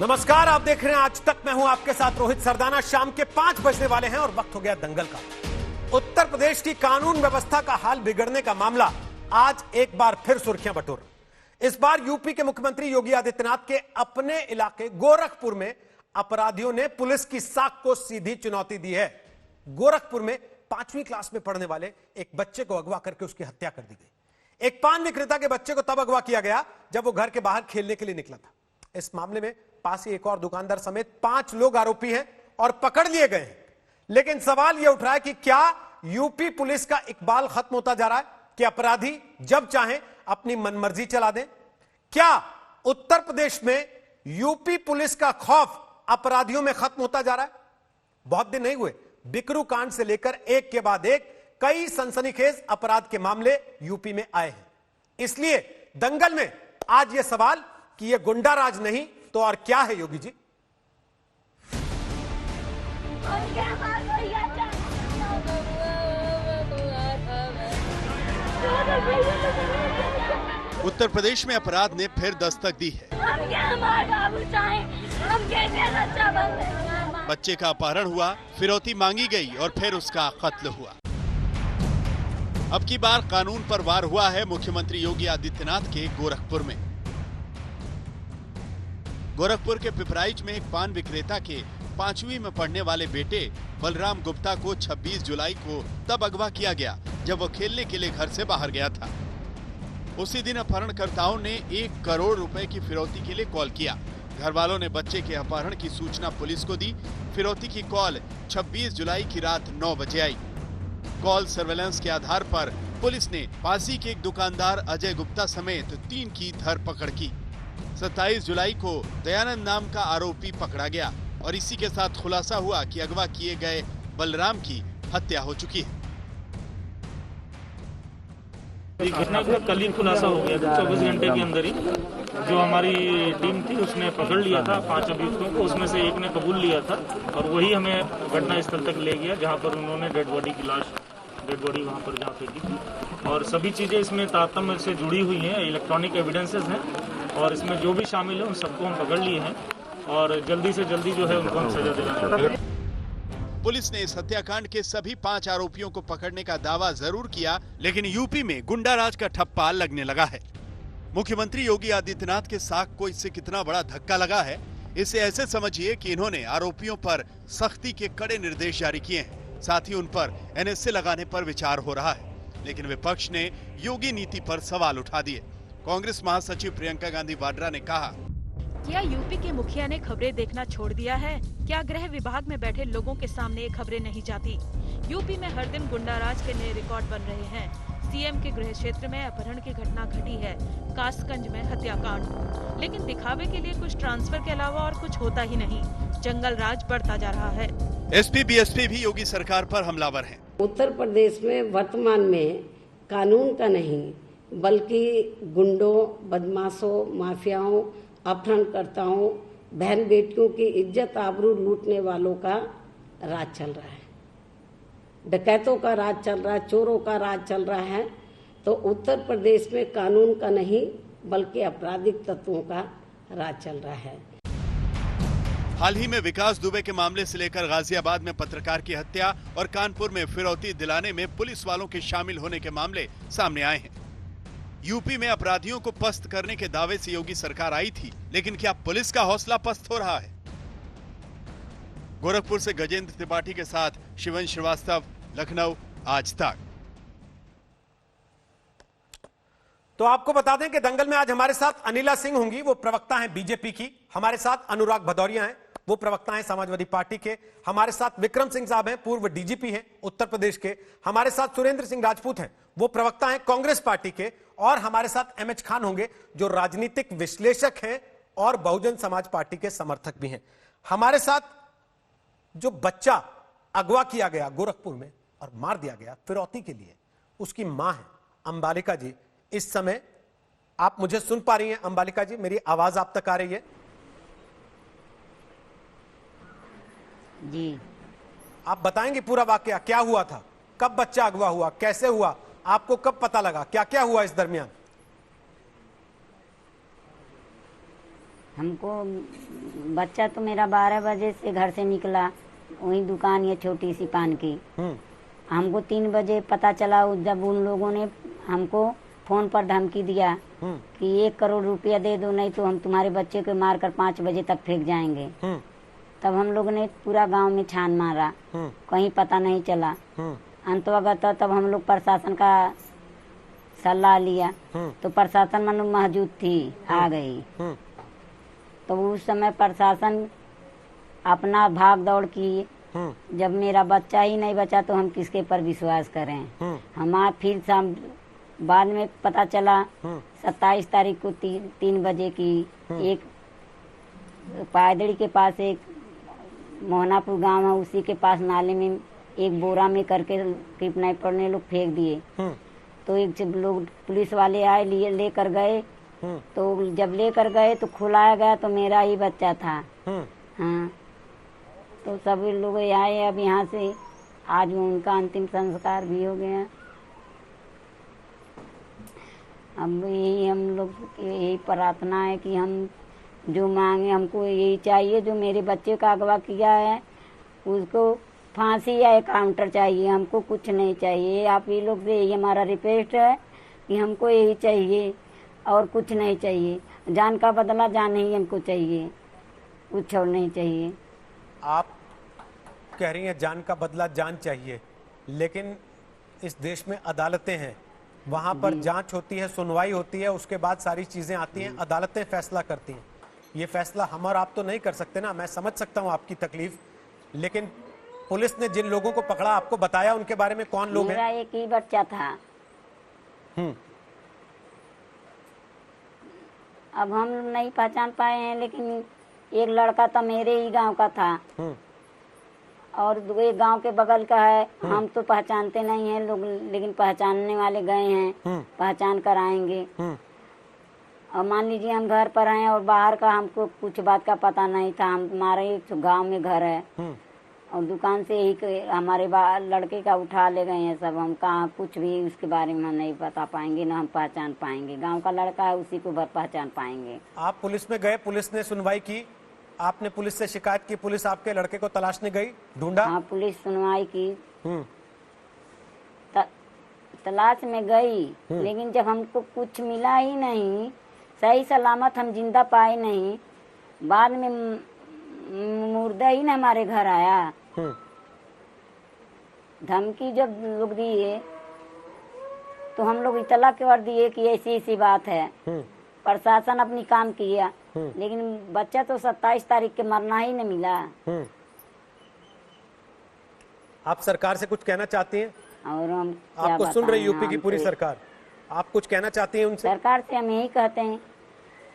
नमस्कार, आप देख रहे हैं आज तक। मैं हूं आपके साथ रोहित सरदाना। शाम के 5 बजने वाले हैं और वक्त हो गया दंगल का। उत्तर प्रदेश की कानून व्यवस्था का हाल बिगड़ने का मामला आज एक बार फिर सुर्खियां बटोर। इस बार यूपी के मुख्यमंत्री योगी आदित्यनाथ के अपने इलाके गोरखपुर में अपराधियों ने पुलिस की साख को सीधी चुनौती दी है। गोरखपुर में 5वीं क्लास में पढ़ने वाले एक बच्चे को अगवा करके उसकी हत्या कर दी गई। एक पान विक्रेता के बच्चे को तब अगवा किया गया जब वो घर के बाहर खेलने के लिए निकला था। इस मामले में पास ही एक और दुकानदार समेत 5 लोग आरोपी हैं और पकड़ लिए गए हैं। लेकिन सवाल यह उठ रहा है कि क्या यूपी पुलिस का इकबाल खत्म होता जा रहा है कि अपराधी जब चाहें अपनी मनमर्जी चला दें? क्या उत्तर प्रदेश में यूपी पुलिस का खौफ अपराधियों में खत्म होता जा रहा है? बहुत दिन नहीं हुए, बिकरू कांड से लेकर एक के बाद एक कई सनसनीखेज अपराध के मामले यूपी में आए हैं। इसलिए दंगल में आज यह सवाल कि यह गुंडा राज नहीं तो और क्या है योगी जी? उत्तर प्रदेश में अपराध ने फिर दस्तक दी है। बच्चे का अपहरण हुआ, फिरौती मांगी गई और फिर उसका कत्ल हुआ। अब की बार कानून पर वार हुआ है मुख्यमंत्री योगी आदित्यनाथ के गोरखपुर में। गोरखपुर के पिपराइच में एक पान विक्रेता के 5वीं में पढ़ने वाले बेटे बलराम गुप्ता को 26 जुलाई को तब अगवा किया गया जब वो खेलने के लिए घर से बाहर गया था। उसी दिन अपहरणकर्ताओं ने 1 करोड़ रुपए की फिरौती के लिए कॉल किया। घर वालों ने बच्चे के अपहरण की सूचना पुलिस को दी। फिरौती की कॉल 26 जुलाई की रात 9 बजे आई। कॉल सर्वेलेंस के आधार पर पुलिस ने पासी के एक दुकानदार अजय गुप्ता समेत 3 की धरपकड़ की। 27 जुलाई को दयानंद नाम का आरोपी पकड़ा गया और इसी के साथ खुलासा हुआ कि अगवा किए गए बलराम की हत्या हो चुकी है। घटना का कल ही खुलासा हो गया था। 24 घंटे के अंदर ही जो हमारी टीम थी उसने पकड़ लिया था 5 अभियुक्तों को। उसमें से एक ने कबूल लिया था और वही हमें घटना स्थल तक ले गया जहां पर उन्होंने डेड बॉडी वहां पर जहाँ फेंकी थी। और सभी चीजें इसमें तारतम्य से जुड़ी हुई हैं, इलेक्ट्रॉनिक एविडेंसेस हैं और इसमें जो भी शामिल है उन सबको हम पकड़ लिए हैं और जल्दी से जल्दी जो है उनको हम सजा दिलाएंगे। पुलिस ने इस हत्याकांड के सभी 5 आरोपियों को पकड़ने का दावा जरूर किया, लेकिन यूपी में गुंडा राज का ठप्पा लगने लगा है। मुख्यमंत्री योगी आदित्यनाथ के साख को इससे कितना बड़ा धक्का लगा है, इसे ऐसे समझिए कि इन्होंने आरोपियों पर सख्ती के कड़े निर्देश जारी किए हैं। साथ ही उन पर एनएसए लगाने पर विचार हो रहा है। लेकिन विपक्ष ने योगी नीति पर सवाल उठा दिए। कांग्रेस महासचिव प्रियंका गांधी वाड्रा ने कहा, क्या यूपी के मुखिया ने खबरें देखना छोड़ दिया है? क्या गृह विभाग में बैठे लोगों के सामने ये खबरें नहीं जाती? यूपी में हर दिन गुंडाराज के नए रिकॉर्ड बन रहे हैं। सीएम के गृह क्षेत्र में अपहरण की घटना घटी है, कासगंज में हत्याकांड। लेकिन दिखावे के लिए कुछ ट्रांसफर के अलावा और कुछ होता ही नहीं। जंगल राज बढ़ता जा रहा है। एसपी बीएसपी भी योगी सरकार पर हमलावर हैं। उत्तर प्रदेश में वर्तमान में कानून का नहीं बल्कि गुंडों, बदमाशों, माफियाओं, अपहरणकर्ताओं, बहन बेटियों की इज्जत आबरू लूटने वालों का राज चल रहा है। डकैतों का राज चल रहा है, चोरों का राज चल रहा है। तो उत्तर प्रदेश में कानून का नहीं बल्कि आपराधिक तत्वों का राज चल रहा है। हाल ही में विकास दुबे के मामले से लेकर गाजियाबाद में पत्रकार की हत्या और कानपुर में फिरौती दिलाने में पुलिस वालों के शामिल होने के मामले सामने आए हैं। यूपी में अपराधियों को पस्त करने के दावे से योगी सरकार आई थी, लेकिन क्या पुलिस का हौसला पस्त हो रहा है? गोरखपुर से गजेंद्र त्रिपाठी के साथ शिवन श्रीवास्तव, लखनऊ, आज तक। तो आपको बता दें कि दंगल में आज हमारे साथ अनिला सिंह होंगी, वो प्रवक्ता हैं बीजेपी की। हमारे साथ अनुराग भदौरिया हैं, वो प्रवक्ता हैं समाजवादी पार्टी के। हमारे साथ विक्रम सिंह साहब हैं, पूर्व डीजीपी हैं उत्तर प्रदेश के। हमारे साथ सुरेंद्र सिंह राजपूत हैं, वो प्रवक्ता हैं कांग्रेस पार्टी के। और हमारे साथ एमएच खान होंगे, जो राजनीतिक विश्लेषक हैं और बहुजन समाज पार्टी के समर्थक भी हैं। हमारे साथ जो बच्चा अगवा किया गया गोरखपुर में और मार दिया गया फिरौती के लिए, उसकी मां है अंबालिका जी। इस समय आप मुझे सुन पा रही हैं अंबालिका जी? मेरी आवाज आप तक आ रही है? जी। आप बताएंगे पूरा वाकया, क्या हुआ था, कब बच्चा अगवा हुआ, कैसे हुआ, आपको कब पता लगा, क्या क्या हुआ इस दरमियान? हमको बच्चा तो मेरा 12 बजे से घर से निकला, वही दुकान है छोटी सी पान की। हमको 3 बजे पता चला जब उन लोगों ने हमको फोन पर धमकी दिया कि 1 करोड़ रुपया दे दो, नहीं तो हम तुम्हारे बच्चे को मारकर 5 बजे तक फेंक जाएंगे। तब हम लोग ने पूरा गांव में छान मारा, कहीं पता नहीं चला। अंततः तब हम लोग प्रशासन का सलाह लिया, तो प्रशासन मन मौजूद थी, आ गई। तो उस समय प्रशासन अपना भाग दौड़ की। जब मेरा बच्चा ही नहीं बचा तो हम किसके पर विश्वास करें। हमारा फिर शाम बाद में पता चला 27 तारीख को 3 बजे की एक पायदड़ी के पास एक मोहनापुर गांव है, उसी के पास नाले में एक बोरा में करके किडनैपर ने लोग फेंक दिए। तो एक जब लोग पुलिस वाले आए लेकर गए, तो जब लेकर गए तो खुलाया गया तो मेरा ही बच्चा था। हाँ, तो सभी लोग आए। अब यहाँ से आज उनका अंतिम संस्कार भी हो गया। अब यही हम लोग यही प्रार्थना है कि हम जो मांगे, हमको यही चाहिए, जो मेरे बच्चे का अगवा किया है उसको फांसी या काउंटर चाहिए, हमको कुछ नहीं चाहिए। आप ये लोग से यही हमारा रिक्वेस्ट है कि हमको यही चाहिए और कुछ नहीं चाहिए। जान का बदला जान ही हमको चाहिए, कुछ और नहीं चाहिए। आप कह रही हैं जान का बदला जान चाहिए, लेकिन इस देश में अदालतें हैं, वहां पर जांच होती है, सुनवाई होती है, उसके बाद सारी चीजें आती हैं, अदालतें फैसला करती हैं। ये फैसला हम और आप तो नहीं कर सकते ना। मैं समझ सकता हूं आपकी तकलीफ, लेकिन पुलिस ने जिन लोगों को पकड़ा, आपको बताया उनके बारे में कौन लोग हैं? मेरा एक ही बच्चा था। अब हम नहीं पहचान पाए हैं, लेकिन एक लड़का था मेरे ही गांव का था और एक गांव के बगल का है। हम तो पहचानते नहीं हैं लोग, लेकिन पहचानने वाले गए हैं, पहचान कर आएंगे। और मान लीजिए हम घर पर हैं और बाहर का हमको कुछ बात का पता नहीं था। हमारे एक गांव में घर है और दुकान से ही हमारे लड़के का उठा ले गए हैं सब। हम कहाँ कुछ भी उसके बारे में हम नहीं बता पाएंगे, ना हम पहचान पाएंगे। गांव का लड़का है, उसी को पहचान पाएंगे। आप पुलिस में गए, पुलिस ने सुनवाई की, आपने पुलिस से शिकायत की, पुलिस आपके लड़के को तलाशने गई, ढूंढा? हाँ, पुलिस सुनवाई की, तलाश में गई, लेकिन जब हमको कुछ मिला ही नहीं, सही सलामत हम जिंदा पाए नहीं, बाद में मुर्दा ही न हमारे घर आया। धमकी जब लोग दिए तो हम लोग इतला कर दिए कि ऐसी ऐसी बात है। प्रशासन अपनी काम किया, लेकिन बच्चा तो 27 तारीख के मरना ही न मिला। आप सरकार से कुछ कहना चाहती हैं? और हम आपको सुन रही यूपी की पूरी सरकार, आप कुछ कहना चाहती हैं उनसे? सरकार से हम यही कहते हैं,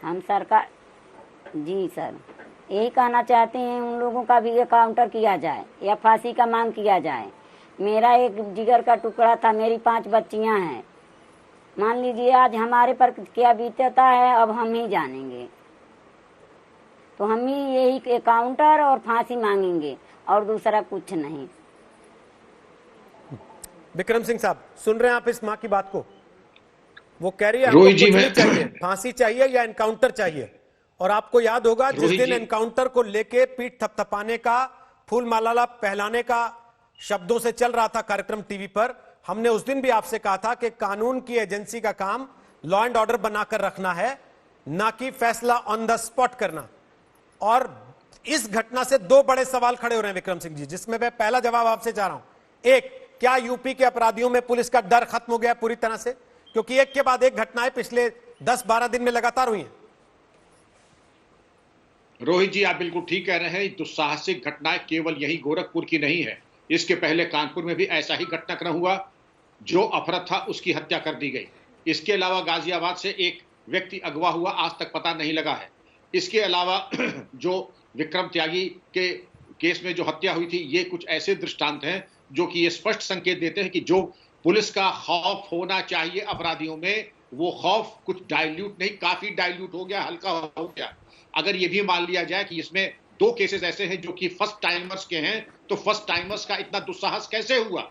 हम सरकार जी सर यही कहना चाहते हैं, उन लोगों का भी काउंटर किया जाए या फांसी का मांग किया जाए। मेरा एक जिगर का टुकड़ा था, मेरी 5 बच्चियां हैं। मान लीजिए आज हमारे पर क्या बीतता है, अब हम ही जानेंगे। तो हम ही यही काउंटर और फांसी मांगेंगे और दूसरा कुछ नहीं। विक्रम सिंह साहब, सुन रहे हैं आप इस माँ की बात को? वो कह रही है हमको कुछ नहीं चाहिए, फांसी चाहिए या एनकाउंटर चाहिए। और आपको याद होगा जिस दिन एनकाउंटर को लेके पीठ थपथपाने का, फूल माला पहलाने का शब्दों से चल रहा था कार्यक्रम टीवी पर, हमने उस दिन भी आपसे कहा था कि कानून की एजेंसी का काम लॉ एंड ऑर्डर बनाकर रखना है, ना कि फैसला ऑन द स्पॉट करना। और इस घटना से 2 बड़े सवाल खड़े हो रहे हैं विक्रम सिंह जी, जिसमें मैं पहला जवाब आपसे चाह रहा हूं। एक, क्या यूपी के अपराधियों में पुलिस का डर खत्म हो गया पूरी तरह से? क्योंकि एक के बाद एक घटनाएं पिछले 10-12 दिन में लगातार हुई हैं। रोहित जी, आप बिल्कुल ठीक कह रहे हैं। दुस्साहसिक घटनाएं केवल यही गोरखपुर की नहीं है, इसके पहले कानपुर में भी ऐसा ही घटनाक्रम हुआ। जो अफरत था उसकी हत्या कर दी गई। इसके अलावा गाजियाबाद से एक व्यक्ति अगवा हुआ, आज तक पता नहीं लगा है। इसके अलावा जो विक्रम त्यागी के केस में जो हत्या हुई थी, ये कुछ ऐसे दृष्टांत हैं जो कि ये स्पष्ट संकेत देते हैं कि जो पुलिस का खौफ होना चाहिए अपराधियों में, वो खौफ कुछ डाइल्यूट नहीं, काफी डाइल्यूट हो गया, हल्का हो गया। अगर ये भी मान लिया जाए कि इसमें 2 केसेस ऐसे हैं जो कि फर्स्ट टाइमर्स के हैं, तो फर्स्ट टाइमर्स का इतना दुस्साहस कैसे हुआ?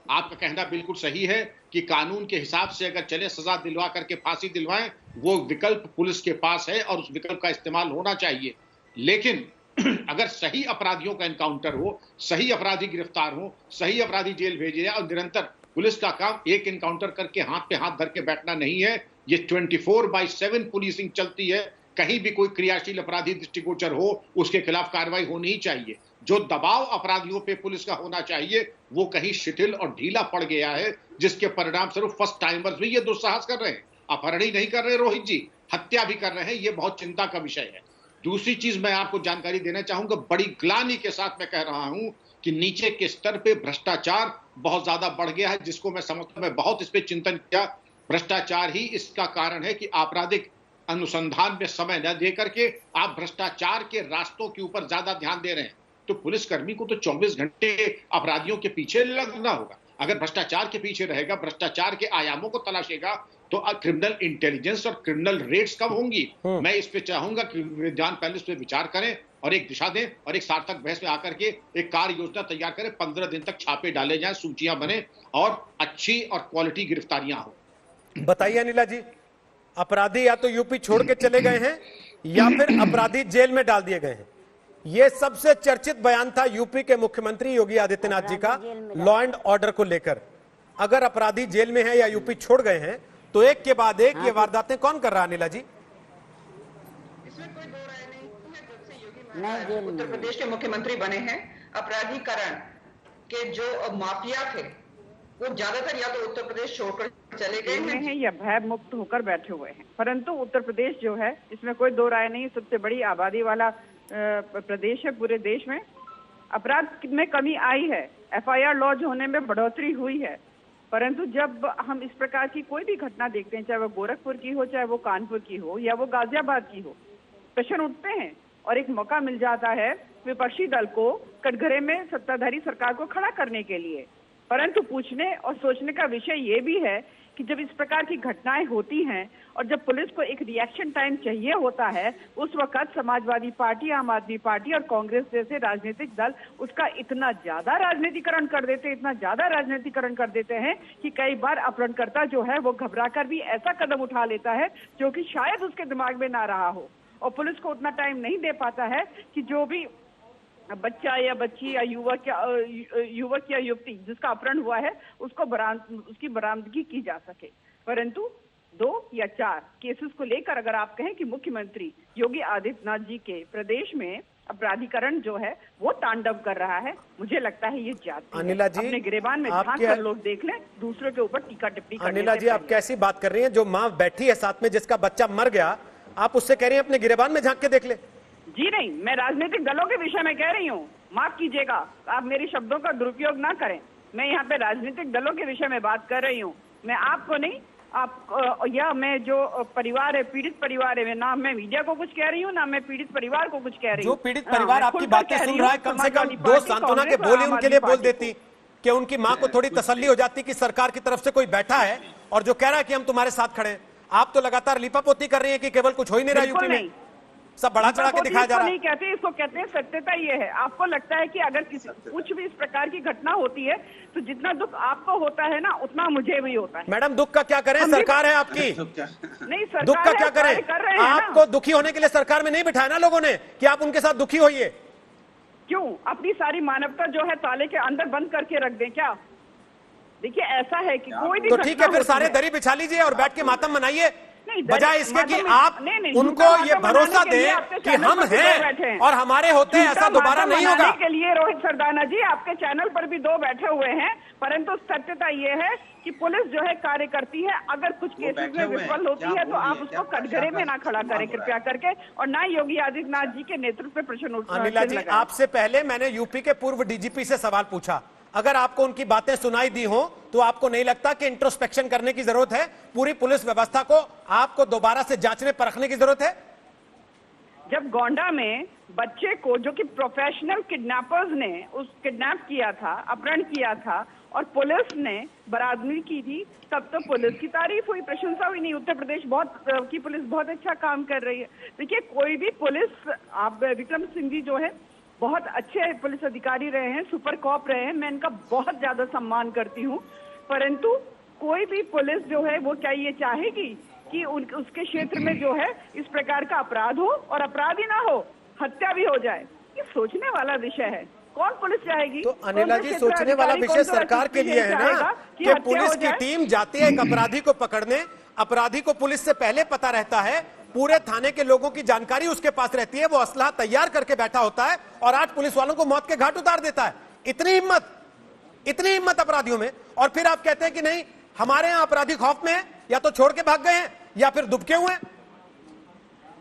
आपका कहना बिल्कुल सही है कि कानून के हिसाब से अगर चले, सजा दिलवा करके फांसी दिलवाएं, वो विकल्प पुलिस के पास है और उस विकल्प का इस्तेमाल होना चाहिए। लेकिन अगर सही अपराधियों का एनकाउंटर हो, सही अपराधी गिरफ्तार हो, सही अपराधी जेल भेजे जाए, और निरंतर पुलिस का काम एक एनकाउंटर करके हाथ पे हाथ धर के बैठना नहीं है। ये 24/7 पुलिसिंग चलती है। कहीं भी कोई क्रियाशील अपराधी दृष्टिगोचर हो, उसके खिलाफ कार्रवाई होनी ही चाहिए। जो दबाव अपराधियों पे पुलिस का होना चाहिए वो कहीं शिथिल और ढीला पड़ गया है, जिसके परिणाम स्वरूप फर्स्ट टाइमर्स भी ये दुस्साहस कर रहे हैं। अपहरण ही नहीं कर रहे रोहित जी, हत्या भी कर रहे हैं। ये बहुत चिंता का विषय है। दूसरी चीज मैं आपको जानकारी देना चाहूंगा, बड़ी ग्लानि के साथ मैं कह रहा हूं कि नीचे के स्तर पे भ्रष्टाचार बहुत ज्यादा बढ़ गया है, जिसको मैं समझता हूं, मैं बहुत इस पे चिंतन किया। भ्रष्टाचार ही इसका कारण है कि आपराधिक अनुसंधान में समय न दे करके आप भ्रष्टाचार के रास्तों के ऊपर ज्यादा ध्यान दे रहे हैं। तो पुलिसकर्मी को तो 24 घंटे अपराधियों के पीछे लगना होगा। अगर भ्रष्टाचार के पीछे रहेगा, भ्रष्टाचार के आयामों को तलाशेगा, तो क्रिमिनल इंटेलिजेंस और क्रिमिनल रेट्स कब होंगी? मैं इस पे चाहूंगा कि विद्वान पहले इस पे विचार करें और एक दिशा दें और एक सार्थक बहस में आकर के एक कार्य योजना तैयार करें। 15 दिन तक छापे डाले जाएं, सूचियां बने और अच्छी और क्वालिटी गिरफ्तारियां हो। बताइए अनिला जी, अपराधी या तो यूपी छोड़ के चले गए हैं या फिर अपराधी जेल में डाल दिए गए हैं। यह सबसे चर्चित बयान था यूपी के मुख्यमंत्री योगी आदित्यनाथ जी का लॉ एंड ऑर्डर को लेकर। अगर अपराधी जेल में है या यूपी छोड़ गए हैं तो एक के बाद एक ये वारदातें कौन कर रहा है अनिला जी? इसमें कोई दो राय नहीं है। जब से योगी महाराज उत्तर प्रदेश के मुख्यमंत्री बने हैं, अपराधीकरण के जो माफिया थे वो ज्यादातर या तो उत्तर प्रदेश छोड़कर चले गए हैं या भय मुक्त होकर बैठे हुए हैं। परंतु उत्तर प्रदेश जो है, इसमें कोई दो राय नहीं, सबसे बड़ी आबादी वाला प्रदेश है पूरे देश में। अपराध में कमी आई है, FIR लॉन्च होने में बढ़ोतरी हुई है, परंतु जब हम इस प्रकार की कोई भी घटना देखते हैं, चाहे वो गोरखपुर की हो, चाहे वो कानपुर की हो या वो गाजियाबाद की हो, प्रश्न उठते हैं और एक मौका मिल जाता है विपक्षी दल को कटघरे में सत्ताधारी सरकार को खड़ा करने के लिए। परंतु पूछने और सोचने का विषय ये भी है कि जब इस प्रकार की घटनाएं होती हैं और जब पुलिस को एक रिएक्शन टाइम चाहिए होता है, उस वक्त समाजवादी पार्टी, आम आदमी पार्टी और कांग्रेस जैसे राजनीतिक दल उसका इतना ज्यादा राजनीतिकरण कर देते हैं, इतना ज्यादा राजनीतिकरण कर देते हैं कि कई बार अपहरणकर्ता जो है वो घबराकर भी ऐसा कदम उठा लेता है जो कि शायद उसके दिमाग में ना रहा हो, और पुलिस को उतना टाइम नहीं दे पाता है कि जो भी बच्चा या बच्ची या युवक या युवती जिसका अपहरण हुआ है उसकी बरामदगी की जा सके। परंतु 2 या 4 केसेस को लेकर अगर आप कहें कि मुख्यमंत्री योगी आदित्यनाथ जी के प्रदेश में अपराधीकरण जो है वो तांडव कर रहा है, मुझे लगता है ये जाती अनिला जी, अपने गिरेबान में झांक कर लोग देख लें, दूसरों के ऊपर टीका टिप्पणी करने। अनिला जी, आप कैसी बात कर रही हैं? जो माँ बैठी है साथ में जिसका बच्चा मर गया, आप उससे कह रही हैं अपने गिरेबान में झांक के देख ले? जी नहीं, मैं राजनीतिक दलों के विषय में कह रही हूँ, माफ कीजिएगा, आप मेरी शब्दों का दुरुपयोग ना करें। मैं यहाँ पे राजनीतिक दलों के विषय में बात कर रही हूँ, मैं आपको नहीं, आप या मैं जो परिवार है, पीड़ित परिवार है, ना मैं मीडिया को कुछ कह रही हूँ ना मैं पीड़ित परिवार को कुछ कह रही हूँ। जो पीड़ित परिवार आपकी बातें सुन रहा है, कम से कम 2 सांत्वना के बोले उनके लिए बोल देती कि उनकी माँ को थोड़ी तसल्ली हो जाती कि सरकार की तरफ से कोई बैठा है और जो कह रहा है कि हम तुम्हारे साथ खड़े हैं। आप तो लगातार लिपापोती कर रही है कि केवल कुछ हो ही नहीं रहा यूपी में, सब बढ़ा चढ़ा के दिखाया जा रहा है। नहीं कहते, इसको कहते हैं सत्यता। ये है, आपको लगता है कि अगर कुछ भी इस प्रकार की घटना होती है तो जितना दुख आपको होता है ना उतना मुझे भी होता है। मैडम, दुख का क्या करें, सरकार है आपकी। नहीं, सरकार दुख का क्या करें? आपको दुखी होने के लिए सरकार में नहीं बिठाया ना लोगों ने कि आप उनके साथ दुखी होइए। क्यों अपनी सारी मानवता जो है ताले के अंदर बंद करके रख दें क्या? देखिए, ऐसा है कि कोई भी, तो ठीक है, फिर सारे दरी बिछा लीजिए और बैठ के मातम मनाइए, बजाय इसके कि आप उनको ये भरोसा दें कि हम हैं और हमारे होते हैं ऐसा दोबारा नहीं होगा। के लिए रोहित सरदाना जी आपके चैनल पर भी 2 बैठे हुए हैं, परंतु सत्यता ये है कि पुलिस जो है कार्य करती है। अगर कुछ केसेस में विफल होती है तो आप उसको कटघरे में ना खड़ा करें कृपया करके, और ना योगी आदित्यनाथ जी के नेतृत्व पे प्रश्न उठा। अनिला जी, आपसे पहले मैंने यूपी के पूर्व डीजीपी से सवाल पूछा, अगर आपको उनकी बातें सुनाई दी हो तो आपको नहीं लगता कि इंट्रोस्पेक्शन करने की जरूरत है? पूरी पुलिस व्यवस्था को आपको दोबारा से जांचने परखने की जरूरत है? जब गोंडा में बच्चे को, जो कि प्रोफेशनल किडनैपर्स ने उस किडनैप किया था, अपहरण किया था और पुलिस ने बरामदगी की थी, तब तो पुलिस की तारीफ हुई, प्रशंसा हुई। नहीं, उत्तर प्रदेश की पुलिस बहुत अच्छा काम कर रही है। देखिए, कोई भी पुलिस, आप विक्रम सिंह जी जो है बहुत अच्छे पुलिस अधिकारी रहे हैं, सुपर कॉप रहे हैं, मैं इनका बहुत ज्यादा सम्मान करती हूँ, परंतु कोई भी पुलिस जो है वो क्या ये चाहेगी कि उसके क्षेत्र में जो है इस प्रकार का अपराध हो और अपराध ही ना हो, हत्या भी हो जाए। ये सोचने वाला विषय है। कौन पुलिस चाहेगी? तो अनिला जी, सोचने वाला विषय सरकार के लिए है ना कि पुलिस की टीम जाती है एक अपराधी को पकड़ने, अपराधी को पुलिस से पहले पता रहता है, पूरे थाने के लोगों की जानकारी उसके पास रहती है, वो असलहा तैयार करके बैठा होता है और 8 पुलिस वालों को मौत के घाट उतार देता है। इतनी हिम्मत अपराधियों में। और फिर आप कहते हैं कि नहीं, हमारे यहाँ अपराधी खौफ में है, या तो छोड़ के भाग गए हैं या फिर दुबके हुए हैं।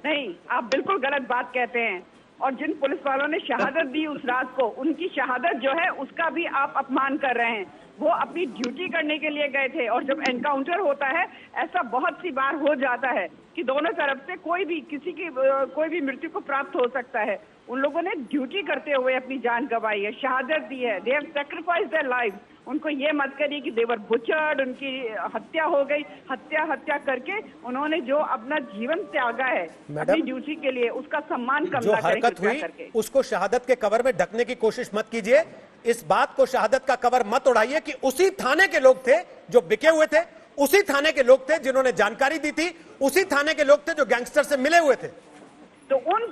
नहीं, आप बिल्कुल गलत बात कहते हैं। और जिन पुलिस वालों ने शहादत दी उस रात को, उनकी शहादत जो है उसका भी आप अपमान कर रहे हैं। वो अपनी ड्यूटी करने के लिए गए थे और जब एनकाउंटर होता है, ऐसा बहुत सी बार हो जाता है कि दोनों तरफ से कोई भी मृत्यु को प्राप्त हो सकता है। उन लोगों ने ड्यूटी करते हुए अपनी जान गंवाई है, शहादत दी है। They have sacrificed their life. उनको ये मत करिए कि देवर बुचर्ड, उनकी हत्या हो गई। हत्या करके उन्होंने जो अपना जीवन त्यागा है अपनी ड्यूटी के लिए, उसका सम्मान कम जो हरकत हुई उसको शहादत के कवर में ढकने की कोशिश मत कीजिए। इस बात को शहादत का कवर मत उड़ाइए कि उसी थाने के लोग थे जो बिके हुए थे, उसी थाने के लोग थे जिन्होंने जानकारी दी थी, उसी थाने के लोग थे जो गैंगस्टर से मिले हुए थे। तो उन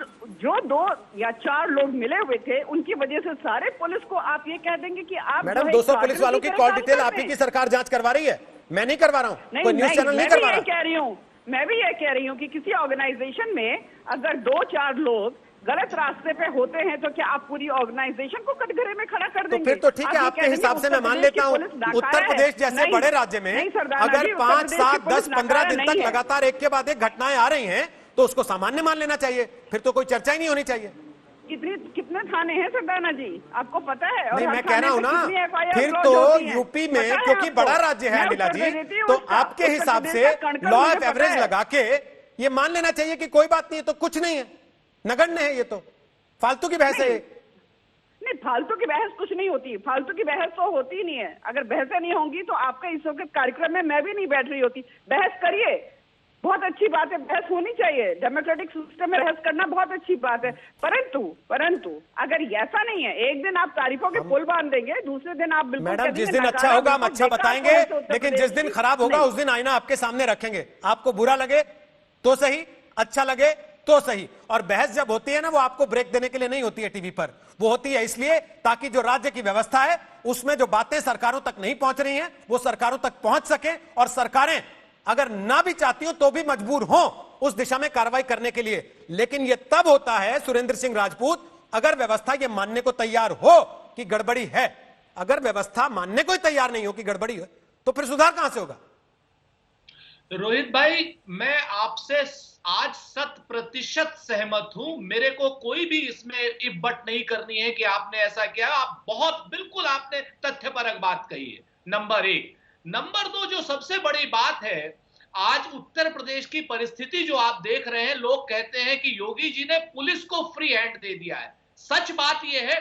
जो 2 या 4 लोग मिले हुए थे, उनकी वजह से सारे पुलिस को आप ये कह देंगे कि आप मैडम 200 पुलिस वालों की कॉल डिटेल आप ही की सरकार जांच करवा रही है, मैं नहीं करवा रहा हूं, कोई न्यूज चैनल नहीं करवा रहा। मैं भी ये कह रही हूँ कि किसी ऑर्गेनाइजेशन में अगर 2-4 लोग गलत रास्ते पे होते हैं तो क्या आप पूरी ऑर्गेनाइजेशन को कटघरे में खड़ा कर देंगे? तो फिर तो ठीक है, आपके हिसाब से मैं मान लेता हूँ उत्तर प्रदेश जैसे बड़े राज्य में अगर 5, 7, 10, 15 दिन तक लगातार एक के बाद एक घटनाएं आ रही हैं तो उसको सामान्य मान लेना चाहिए, फिर तो कोई चर्चा ही नहीं होनी चाहिए। कितने थाने हैं सरदाना जी, आपको पता है? नहीं, मैं कह रहा हूँ ना, फिर तो यूपी में, क्योंकि बड़ा राज्य है अनिला जी, तो आपके हिसाब से लॉ ऑफ एवरेज लगा के ये मान लेना चाहिए कि कोई बात नहीं है, तो कुछ नहीं है, नगण्य है, ये तो फालतू की बहस है। नहीं, फालतू की बहस कुछ नहीं होती, फालतू की बहस तो होती ही नहीं है। अगर बहसें नहीं होंगी तो आपका इस वक्त कार्यक्रम में मैं भी नहीं बैठ रही होती। बहस करिए, बहुत अच्छी बात है, बहस होनी चाहिए, डेमोक्रेटिक सिस्टम में बहस करना बहुत अच्छी बात है। परंतु अगर ऐसा नहीं है, एक दिन आप तारीफों के पुल बांध देंगे, दूसरे दिन आप बिल्कुल मैडम जिस दिन अच्छा होगा हम अच्छा बताएंगे, लेकिन जिस दिन खराब होगा उस दिन आईना आपके सामने रखेंगे। आपको बुरा लगे तो सही, अच्छा लगे तो सही। और बहस जब होती है ना, वो आपको ब्रेक देने के लिए नहीं होती है टीवी पर, वो होती है इसलिए ताकि जो राज्य की व्यवस्था है उसमें जो बातें सरकारों तक नहीं पहुंच रही हैं वो सरकारों तक पहुंच सके, और सरकारें अगर ना भी चाहती हो तो भी मजबूर हो उस दिशा में कार्रवाई करने के लिए। लेकिन यह तब होता है सुरेंद्र सिंह राजपूत, अगर व्यवस्था यह मानने को तैयार हो कि गड़बड़ी है। अगर व्यवस्था मानने को ही तैयार नहीं हो कि गड़बड़ी है तो फिर सुधार कहां से होगा? रोहित भाई, मैं आपसे आज 100% सहमत हूं। मेरे को कोई भी इसमें इफ बट नहीं करनी है कि आपने ऐसा किया। आप बिल्कुल आपने तथ्यपरक बात कही है, नंबर 1। नंबर 2, जो सबसे बड़ी बात है, आज उत्तर प्रदेश की परिस्थिति जो आप देख रहे हैं, लोग कहते हैं कि योगी जी ने पुलिस को फ्री हैंड दे दिया है। सच बात यह है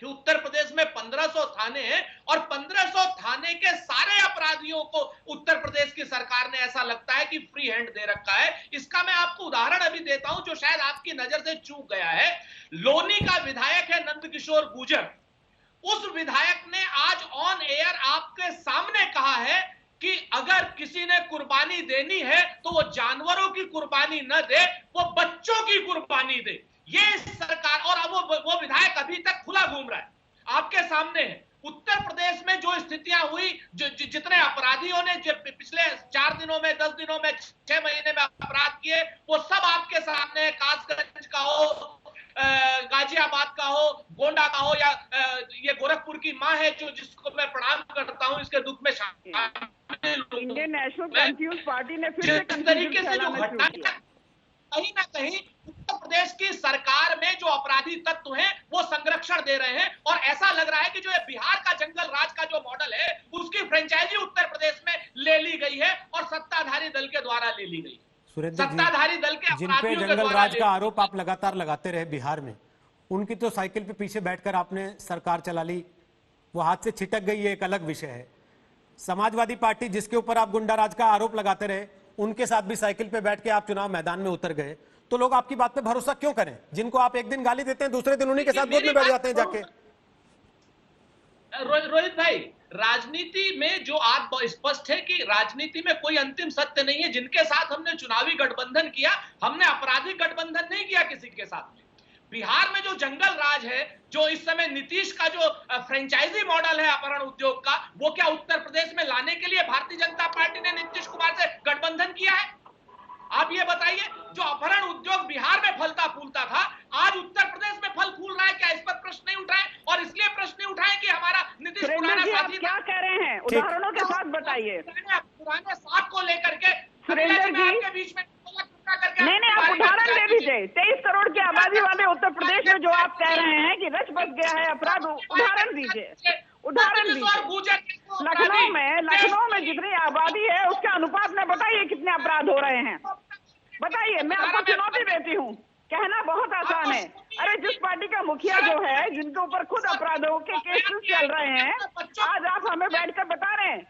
कि उत्तर प्रदेश में 1500 थाने हैं और 1500 थाने के सारे अपराधियों को उत्तर प्रदेश की सरकार ने ऐसा लगता है कि फ्री हैंड दे रखा है। इसका मैं आपको उदाहरण अभी देता हूं जो शायद आपकी नजर से चूक गया है। लोनी का विधायक है नंदकिशोर गुर्जर। उस विधायक ने आज ऑन एयर आपके सामने कहा है कि अगर किसी ने कुर्बानी देनी है तो वो जानवरों की कुर्बानी न दे, वो बच्चों की कुर्बानी दे। ये सरकार, और अब वो विधायक अभी तक खुला घूम रहा है, आपके सामने है। उत्तर प्रदेश में जो स्थितियां हुई, जितने अपराधियों ने पिछले 4 दिनों में, 10 दिनों में, 6 महीने में अपराध किए, वो सब आपके सामने है। कासगंज का हो, गाजियाबाद का हो, गोंडा का हो, या ये गोरखपुर की मां है जिसको मैं प्रणाम करता हूं, इसके दुख में शामिल। इंडियन नेशनल कॉन्फ्रेंस पार्टी ने फिर से तरीके से जो घटना कहीं ना कहीं उत्तर प्रदेश की सरकार में जो अपराधी तत्व हैं वो संरक्षण दे रहे हैं, और ऐसा लग रहा है कि जो ये बिहार का जंगल राज का जो मॉडल है उसकी फ्रेंचाइजी उत्तर प्रदेश में ले ली गई है और सत्ताधारी दल के द्वारा ले ली गई। सत्ताधारी दल के जिन पे जंगल राज का आरोप आप लगातार लगाते रहे बिहार में, उनकी तो साइकिल पे पीछे बैठकर आपने सरकार चला ली, वो हाथ से छिटक गई, ये एक अलग विषय है। समाजवादी पार्टी जिसके ऊपर आप गुंडा राज का आरोप लगाते रहे, उनके साथ भी साइकिल पे बैठ के आप चुनाव मैदान में उतर गए, तो लोग आपकी बात पे भरोसा क्यों करें? जिनको आप एक दिन गाली देते हैं, दूसरे दिन उन्हीं के साथ गोद में बैठ जाते हैं जाके। रोहित भाई, राजनीति में जो आप स्पष्ट है कि राजनीति में कोई अंतिम सत्य नहीं है। जिनके साथ हमने चुनावी गठबंधन किया, हमने आपराधिक गठबंधन नहीं किया किसी के साथ में। बिहार में जो जंगल राज है, जो इस समय नीतीश का जो फ्रेंचाइजी मॉडल है अपहरण उद्योग का, वो क्या उत्तर प्रदेश में लाने के लिए भारतीय जनता पार्टी ने नीतीश कुमार से गठबंधन किया है? आप ये बताइए, जो अपहरण उद्योग बिहार में फलता फूलता था, आज उत्तर प्रदेश में फल फूल रहा है क्या? इस पर प्रश्न नहीं उठाए, और इसलिए प्रश्न नहीं उठाए कि हमारा नीतीश पुराना साथी क्या कह रहे हैं, उदाहरणों के साथ बताइए। पुराने साथ को लेकर के सुरेंद्र जी आपके बीच में नहीं, आप उदाहरण दे दीजिए। 23 करोड़ की आबादी वाले उत्तर प्रदेश में जो आप कह रहे हैं कि रच बस गया है अपराध, उदाहरण दीजिए, उदाहरण दीजिए। लखनऊ में जितनी आबादी है उसके अनुपात में बताइए कितने अपराध हो रहे हैं, बताइए। मैं आपको चुनौती देती हूँ, कहना बहुत आसान है। अरे जिस पार्टी का मुखिया जो है, जिनके ऊपर खुद अपराधों के केसेस चल रहे हैं, आज आप हमें बैठकर बता रहे हैं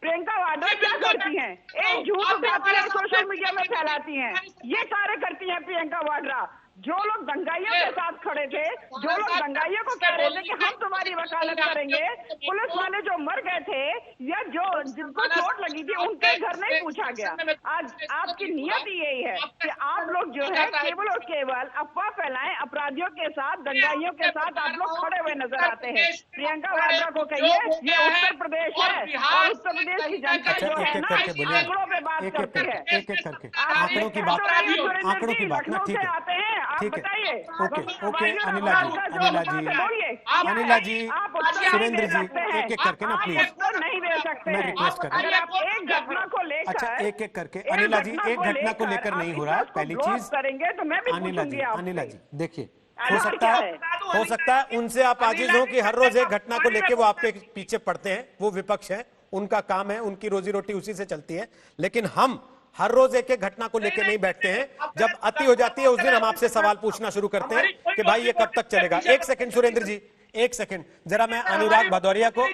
प्रियंका वाड्रा क्या करती हैं? एक झूठ उठाती है, सोशल मीडिया में फैलाती हैं। ये कार्य करती हैं प्रियंका वाड्रा। जो लोग दंगाइयों के साथ खड़े थे, जो लोग दंगाइयों को कह रहे थे कि हम तुम्हारी वकालत करेंगे, पुलिस वाले जो मर गए थे या जो जिनको चोट लगी थी, उनके घर नहीं पूछा गया। आज आपकी नियत यही है कि आप लोग जो है केवल और केवल अफवाह फैलाएं, अपराधियों के साथ, दंगाइयों के साथ आप लोग खड़े हुए नजर आते हैं। प्रियंका वाड्रा को कहिए ये उत्तर प्रदेश है, और उत्तर प्रदेश की जनता जो है ना आंकड़ों पे बात करती है। एक एक करके आंकड़ों की बात ना, ठीक है, आते हैं, आप ठीक है, बताइए। ओके अनिला जी, सुरेंद्र जी, एक एक करके ना प्लीज, नहीं दे सकते। मैं रिक्वेस्ट कर रहा हूँ। एक घटना को लेकर, अच्छा एक एक करके अनिला जी, एक घटना को लेकर नहीं हो रहा है। पहली चीज करेंगे तो मैं भी अनिला जी देखिए, हो सकता है उनसे आप आजिज हो कि हर रोज एक घटना को लेकर वो आपके पीछे पड़ते हैं, वो विपक्ष है, उनका काम है, उनकी रोजी रोटी उसी से चलती है। लेकिन हम हर रोज एक एक घटना को लेकर नहीं बैठते हैं। जब अति हो जाती है उस दिन हम आपसे सवाल पूछना शुरू करते हैं कि भाई ये कब तक चलेगा। एक सेकंड सुरेंद्र जी, एक सेकंड, जरा मैं अनुराग भदौरिया को,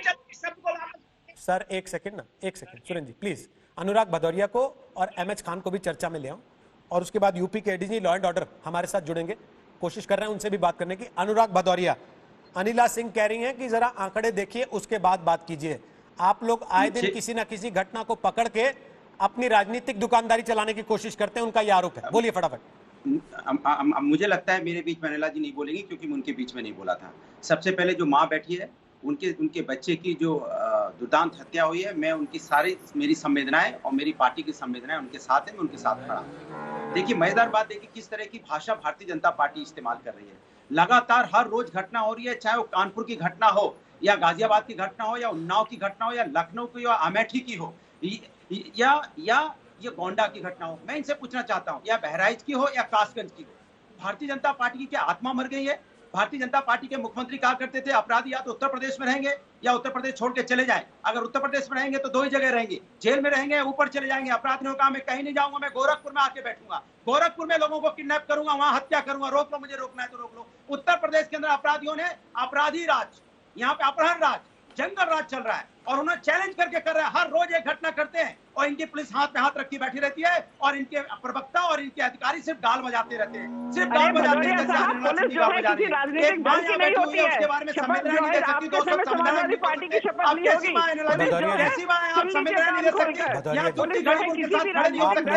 सर एक सेकंड ना, एक सेकंड सुरेंद्र जी प्लीज, अनुराग भदौरिया को और एमएच खान को भी चर्चा में ले आऊं, और उसके बाद यूपी के एडीजी लॉ एंड ऑर्डर हमारे साथ जुड़ेंगे, कोशिश कर रहे हैं उनसे भी बात करने की। अनुराग भदौरिया, अनिला सिंह कह रही हैं कि जरा आंकड़े देखिए उसके बाद बात कीजिए। आप लोग आए दिन किसी ना किसी घटना को पकड़ के अपनी राजनीतिक दुकानदारी चलाने की कोशिश करते हैं, उनका यह आरोप है। बोलिए फटाफट। मुझे लगता है मेरे बीच में अनिला जी नहीं बोलेंगी, क्योंकि मैं उनके बीच में नहीं बोला था। सबसे पहले जो माँ बैठी है, उनके बच्चे की जो दुर्दांत हत्या हुई है, मैं उनकी सारी मेरी संवेदनाएं और मेरी पार्टी की संवेदनाएं उनके साथ है, मैं उनके साथ खड़ा हूं। देखिए मजेदार बात देखिए किस तरह की भाषा भारतीय जनता पार्टी इस्तेमाल कर रही है। लगातार हर रोज घटना हो रही है, चाहे वो कानपुर की घटना हो या गाजियाबाद की घटना हो या उन्नाव की घटना हो या लखनऊ की या अमेठी की हो या ये गोंडा की घटना हो। मैं इनसे पूछना चाहता हूं, या बहराइच की हो या कासगंज की हो, भारतीय जनता पार्टी की क्या आत्मा मर गई है? भारतीय जनता पार्टी के मुख्यमंत्री कहा करते थे अपराधी या तो उत्तर प्रदेश में रहेंगे या उत्तर प्रदेश छोड़ के चले जाएं। अगर उत्तर प्रदेश में रहेंगे तो दो ही जगह रहेंगे, जेल में रहेंगे, ऊपर चले जाएंगे। अपराधियों का मैं कहीं नहीं जाऊंगा, मैं गोरखपुर में आके बैठूंगा, गोरखपुर में लोगों को किडनैप करूंगा, वहां हत्या करूंगा, रोक लो, मुझे रोकना है तो रोक लो। उत्तर प्रदेश के अंदर अपराधियों ने अपराधी राज, यहाँ पे अपहरण राज, जंगल राज चल रहा है, और उन्हें चैलेंज करके कर रहा है। हर रोज एक घटना करते हैं और इनकी पुलिस हाथ में हाथ रखी बैठी रहती है, और इनके प्रवक्ता और इनके अधिकारी सिर्फ गाल बजाते रहते हैं, सिर्फ गाल बजाते हैं। उसके बारे में संवेदना नहीं दे सकती, दोस्तों संवेदना नहीं पार्टी की शपथ नहीं होगी। कैसी बात है, आप संवेदना नहीं दे सकते, यहाँ कुत्ती घड़ी उनके साथ खड़े नहीं हो सकते।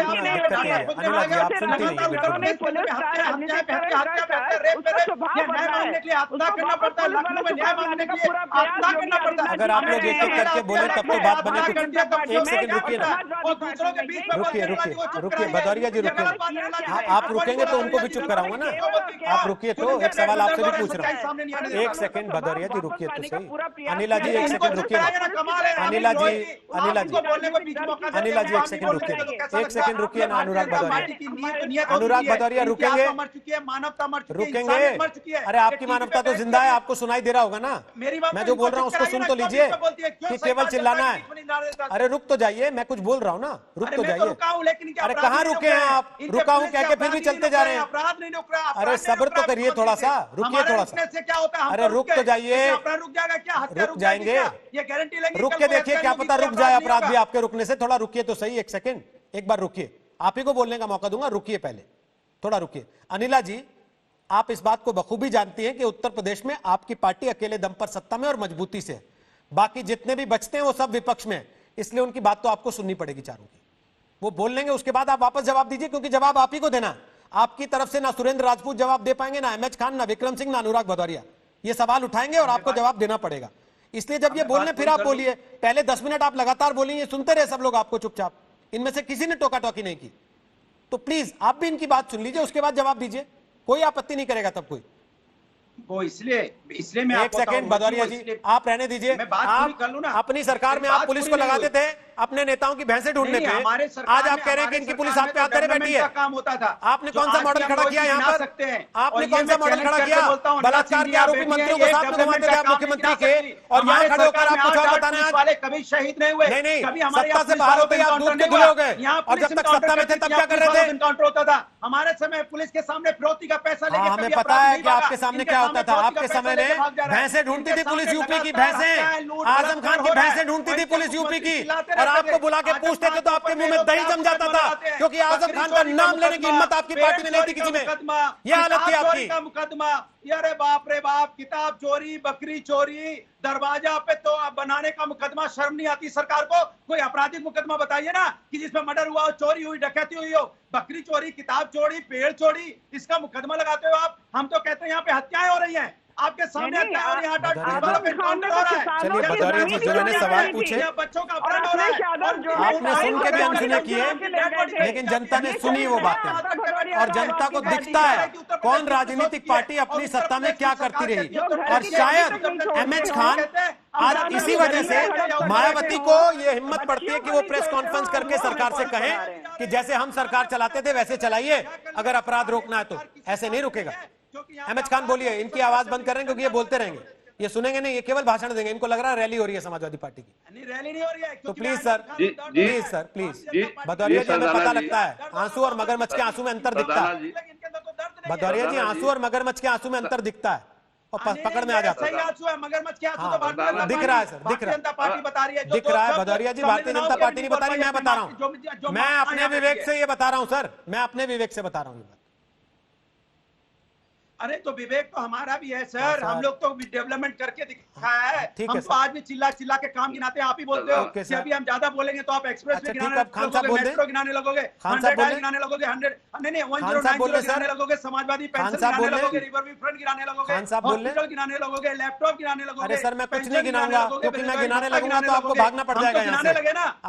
करना पड़ता है, लखनऊ में न्याय मांगने के लिए आपदा करना पड़ता है। अगर आप लोग एक एक करके बोले तब तो बात बने। एक सेकंड रुकिए ना, रुकिए भदौरिया जी, रुकिए। आप रुकेंगे तो उनको भी चुप कराऊंगा ना, आप रुकिए तो, एक सवाल आपसे भी पूछ रहा हूँ। एक सेकंड भदौरिया जी रुकिए तो सही। अनिला जी एक सेकंड रुकिए, अनिला जी एक सेकंड रुकिए, एक सेकंड रुकिए ना। अनुराग भदौरिया रुकेंगे, रुकेंगे। अरे आपकी मानवता तो जिंदा है, आपको सुनाई दे रहा होगा ना, मैं जो बोल रहा हूँ उसको सुन तो लीजिए कि केवल चिल्लाना है। अरे रुक तो जाइए, मैं कुछ बोल रहा हूँ ना, रुक तो जाइए। अरे कहाँ रुके हैं आप? रुका हूँ कह के फिर भी चलते जा रहे हैं। अरे सब्र तो करिए थोड़ा सा, रुकिए थोड़ा सा। अरे रुक तो जाइए, रुक जाएंगे, रुक के देखिए, क्या पता रुक जाए अपराध भी आपके रुकने से। थोड़ा रुकिए तो सही, एक सेकंड, एक बार रुकिए, आप ही को बोलने का मौका दूंगा, रुकिए पहले, थोड़ा रुकिए। अनिला जी, आप इस बात को बखूबी जानती हैं कि उत्तर प्रदेश में आपकी पार्टी अकेले दम पर सत्ता में और मजबूती से। बाकी जितने भी बचते हैं वो सब विपक्ष में है, इसलिए उनकी बात तो आपको सुननी पड़ेगी चारों की। वो बोल लेंगे, उसके बाद आप वापस जवाब दीजिए, क्योंकि जवाब आप ही को देना है। आपकी तरफ से ना सुरेंद्र राजपूत जवाब दे पाएंगे, ना एमएच खान, ना विक्रम सिंह, ना अनुराग भदौरिया। ये सवाल उठाएंगे और आपको जवाब देना पड़ेगा। इसलिए जब ये बोलने फिर आप बोलिए। पहले 10 मिनट आप लगातार बोलिए, सुनते रहे सब लोग आपको चुपचाप, इनमें से किसी ने टोका टोकी नहीं की। तो प्लीज आप भी इनकी बात सुन लीजिए, उसके बाद जवाब दीजिए, कोई आपत्ति नहीं करेगा तब कोई। वो इसलिए मैं एक सेकेंड भदौरिया जी, आप रहने दीजिए। मैं बात पूरी कर लूं ना। अपनी सरकार में आप पुलिस को लगाते थे अपने नेताओं की भैंसें ढूंढने पे, आज आप कह रहे हैं कि इनकी पुलिस आप पे आते बैठी है। काम होता था। आपने कौन सा मॉडल खड़ा किया यहाँ पर? आपने कौन सा मॉडल खड़ा किया? बलात्कार के आरोपी मंत्रियों को साथ में घुमाते थे आप मुख्यमंत्री के, और यहाँ खड़े होकर आप कुछ और बताना है। कभी शहीद नहीं हुए, नहीं, सत्ता से बाहर होते आप दूध के धुले हो गए, और जब तक सत्ता में थे तब क्या कर रहे थे? एनकाउंटर होता था हमारे समय, पुलिस के सामने फिरौती का पैसा लेके। हमें पता है कि आपके सामने क्या होता था। आपके समय में भैंसें ढूंढती थी पुलिस यूपी की, भैंसें, आजम खान की भैंसें ढूंढती थी पुलिस यूपी की, और आपको बुला के पूछते थे तो आपके मुंह में दही जम जाता था, क्योंकि आजम खान का नाम लेने की हिम्मत आपकी पार्टी में नहीं थी किसी में। यह हालत थी आपकी। मुकदमा, अरे बाप रे बाप, किताब चोरी, बकरी चोरी, दरवाजा पे तो बनाने का मुकदमा, शर्म नहीं आती सरकार को? कोई आपराधिक मुकदमा बताइए ना कि जिसमें मर्डर हुआ हो, चोरी हुई, डकैती हुई हो। बकरी चोरी, किताब चोरी, पेड़ चोरी, इसका मुकदमा लगाते हो आप। हम तो कहते हैं यहाँ पे हत्याएं हो रही हैं आपके सामने। चलिए भदौरिया जी, जो मैंने सवाल पूछे बच्चों का अपराध हो रहा है, आपने सुन के भी अनसुने किए, लेकिन जनता ने सुनी वो बातें, और जनता को दिखता है कौन राजनीतिक पार्टी अपनी सत्ता में क्या करती रही। और शायद एमएच खान आज इसी वजह से मायावती को ये हिम्मत पड़ती है कि वो प्रेस कॉन्फ्रेंस करके सरकार से कहें कि जैसे हम सरकार चलाते थे वैसे चलाइए, अगर अपराध रोकना है तो। ऐसे नहीं रुकेगा। एमएच खान बोलिए, इनकी आवाज बंद कर रहे हैं क्योंकि ये बोलते रहेंगे, ये सुनेंगे नहीं, ये केवल भाषण देंगे। इनको लग रहा है रैली हो रही है समाजवादी पार्टी की। रैली नहीं हो रही है तो please sir, please sir, please. Bhadauria ji, हमें पता लगता है आंसू और मगरमच्छ के आंसू में अंतर दिखता है। भदौरिया जी, आंसू और मगरमच्छ के आंसू में अंतर दिखता है, और पकड़ में आ जाता है। आंसू है, मगरमच्छ के आंसू तो भारतीय जनता दिख रहा है सर, दिख रहा है, जनता पार्टी बता रही है। दिख रहा है भदौरिया जी, भारतीय जनता पार्टी नहीं बता रही, मैं बता रहा हूँ। मैं अपने विवेक से ये बता रहा हूँ सर, मैं अपने विवेक से बता रहा हूँ। अरे तो विवेक तो हमारा भी है सर, हम लोग तो डेवलपमेंट करके दिखाया है। हम तो आज भी चिल्ला चिल्ला के काम गिनाते हैं, आप ही बोलते हो कि अभी हम ज्यादा बोलेंगे तो आप एक्सप्रेस वे गिनाने लगोगे, मेट्रो गिनाने लगोगे, 100 गिनाने लगोगे, 100 नहीं 1090 गिनाने लगोगे, समाजवादी पेंशन गिनाने लगोगे, रिवर फ्रंट गिनाने लगोगे, हॉस्पिटल गिनाने लगोगे, लैपटॉप गिनाने लगोगे। अरे सर, मैं कुछ नहीं गिनाऊंगा, क्योंकि मैं गिनाने लगूंगा तो आपको भागना पड़ जाएगा यहाँ से।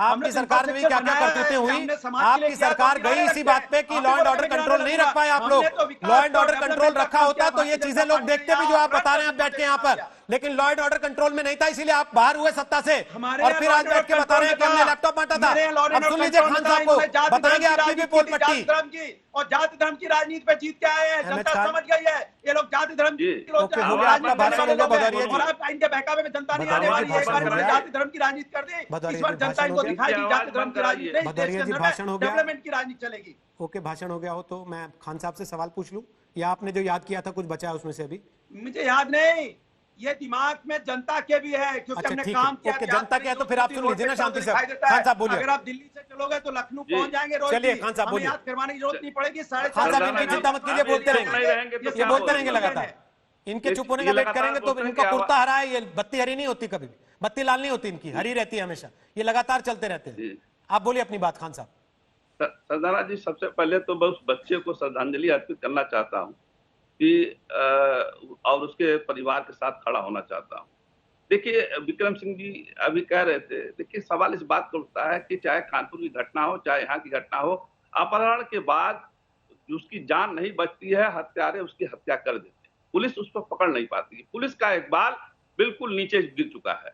आपकी सरकार में भी क्या क्या करतूतें हुई। आपकी सरकार गई इसी बात पे कि लॉ एंड ऑर्डर कंट्रोल नहीं रख पाए आप लोग। लॉ एंड ऑर्डर कंट्रोल रखा होता तो ये चीजें लोग देखते भी जो आप बता रहे हैं आप बैठ के यहाँ पर, लेकिन लॉ एंड ऑर्डर कंट्रोल में नहीं था, इसीलिए आप बाहर हुए सत्ता से, और फिर आज बैठ के बता रहे हैं कि हमने लैपटॉप बांटा था। अब सुन लीजिए खान साहब को, बताएंगे आपकी भी पोल पट्टी। और जाति धर्म की राजनीति पे जीत के आए हैं, जनता समझ गई है ये लोग जाति धर्म की आपका भाषण होगा भदौरिया जी। और आप इनके बहकावे में जनता नहीं आने वाली है। एक बार जाति धर्म की राजनीति कर दी, इस बार जनता इनको दिखाई दी जाति धर्म की राजनीति, भदौरिया जी भाषण हो गया, डेवलपमेंट की राजनीति चलेगी। ओके, भाषण हो गया हो तो मैं खान साहब से सवाल पूछ लूं, या आपने जो याद किया था कुछ बचा है उसमें से अभी? मुझे याद नहीं, ये दिमाग में जनता के भी है, क्योंकि हमने काम किया। ओके, जनता के है तो फिर आप सुन लीजिए ना शांति से। खान साहब बोलिए। अगर आप दिल्ली से चलोगे तो लखनऊ पहुंच जाएंगे रोज। चलिए खान साहब बोलिए। याद करवाने की जरूरत नहीं पड़ेगी। खान साहब इनकी चिंता मत कीजिए, बोलते रहेंगे, ये बोलते रहेंगे लगातार। इनके चुप होने का वेट करेंगे तो इनका कुर्ता हरा है, ये बत्ती हरी नहीं होती कभी भी, बत्ती लाल नहीं होती इनकी, हरी रहती है हमेशा, ये लगातार चलते रहते हैं। आप बोलिए अपनी बात खान साहब। सरदारा जी, सबसे पहले तो मैं उस बच्चे को श्रद्धांजलि अर्पित करना चाहता हूँ कि और उसके परिवार के साथ खड़ा होना चाहता हूँ। देखिए, विक्रम सिंह जी अभी कह रहे थे, देखिए सवाल इस बात का उठता है कि चाहे कानपुर की घटना हो, चाहे यहाँ की घटना हो, अपहरण के बाद उसकी जान नहीं बचती है, हत्यारे उसकी हत्या कर देते हैं, पुलिस उस पर पकड़ नहीं पाती। पुलिस का इकबाल बिल्कुल नीचे गिर चुका है,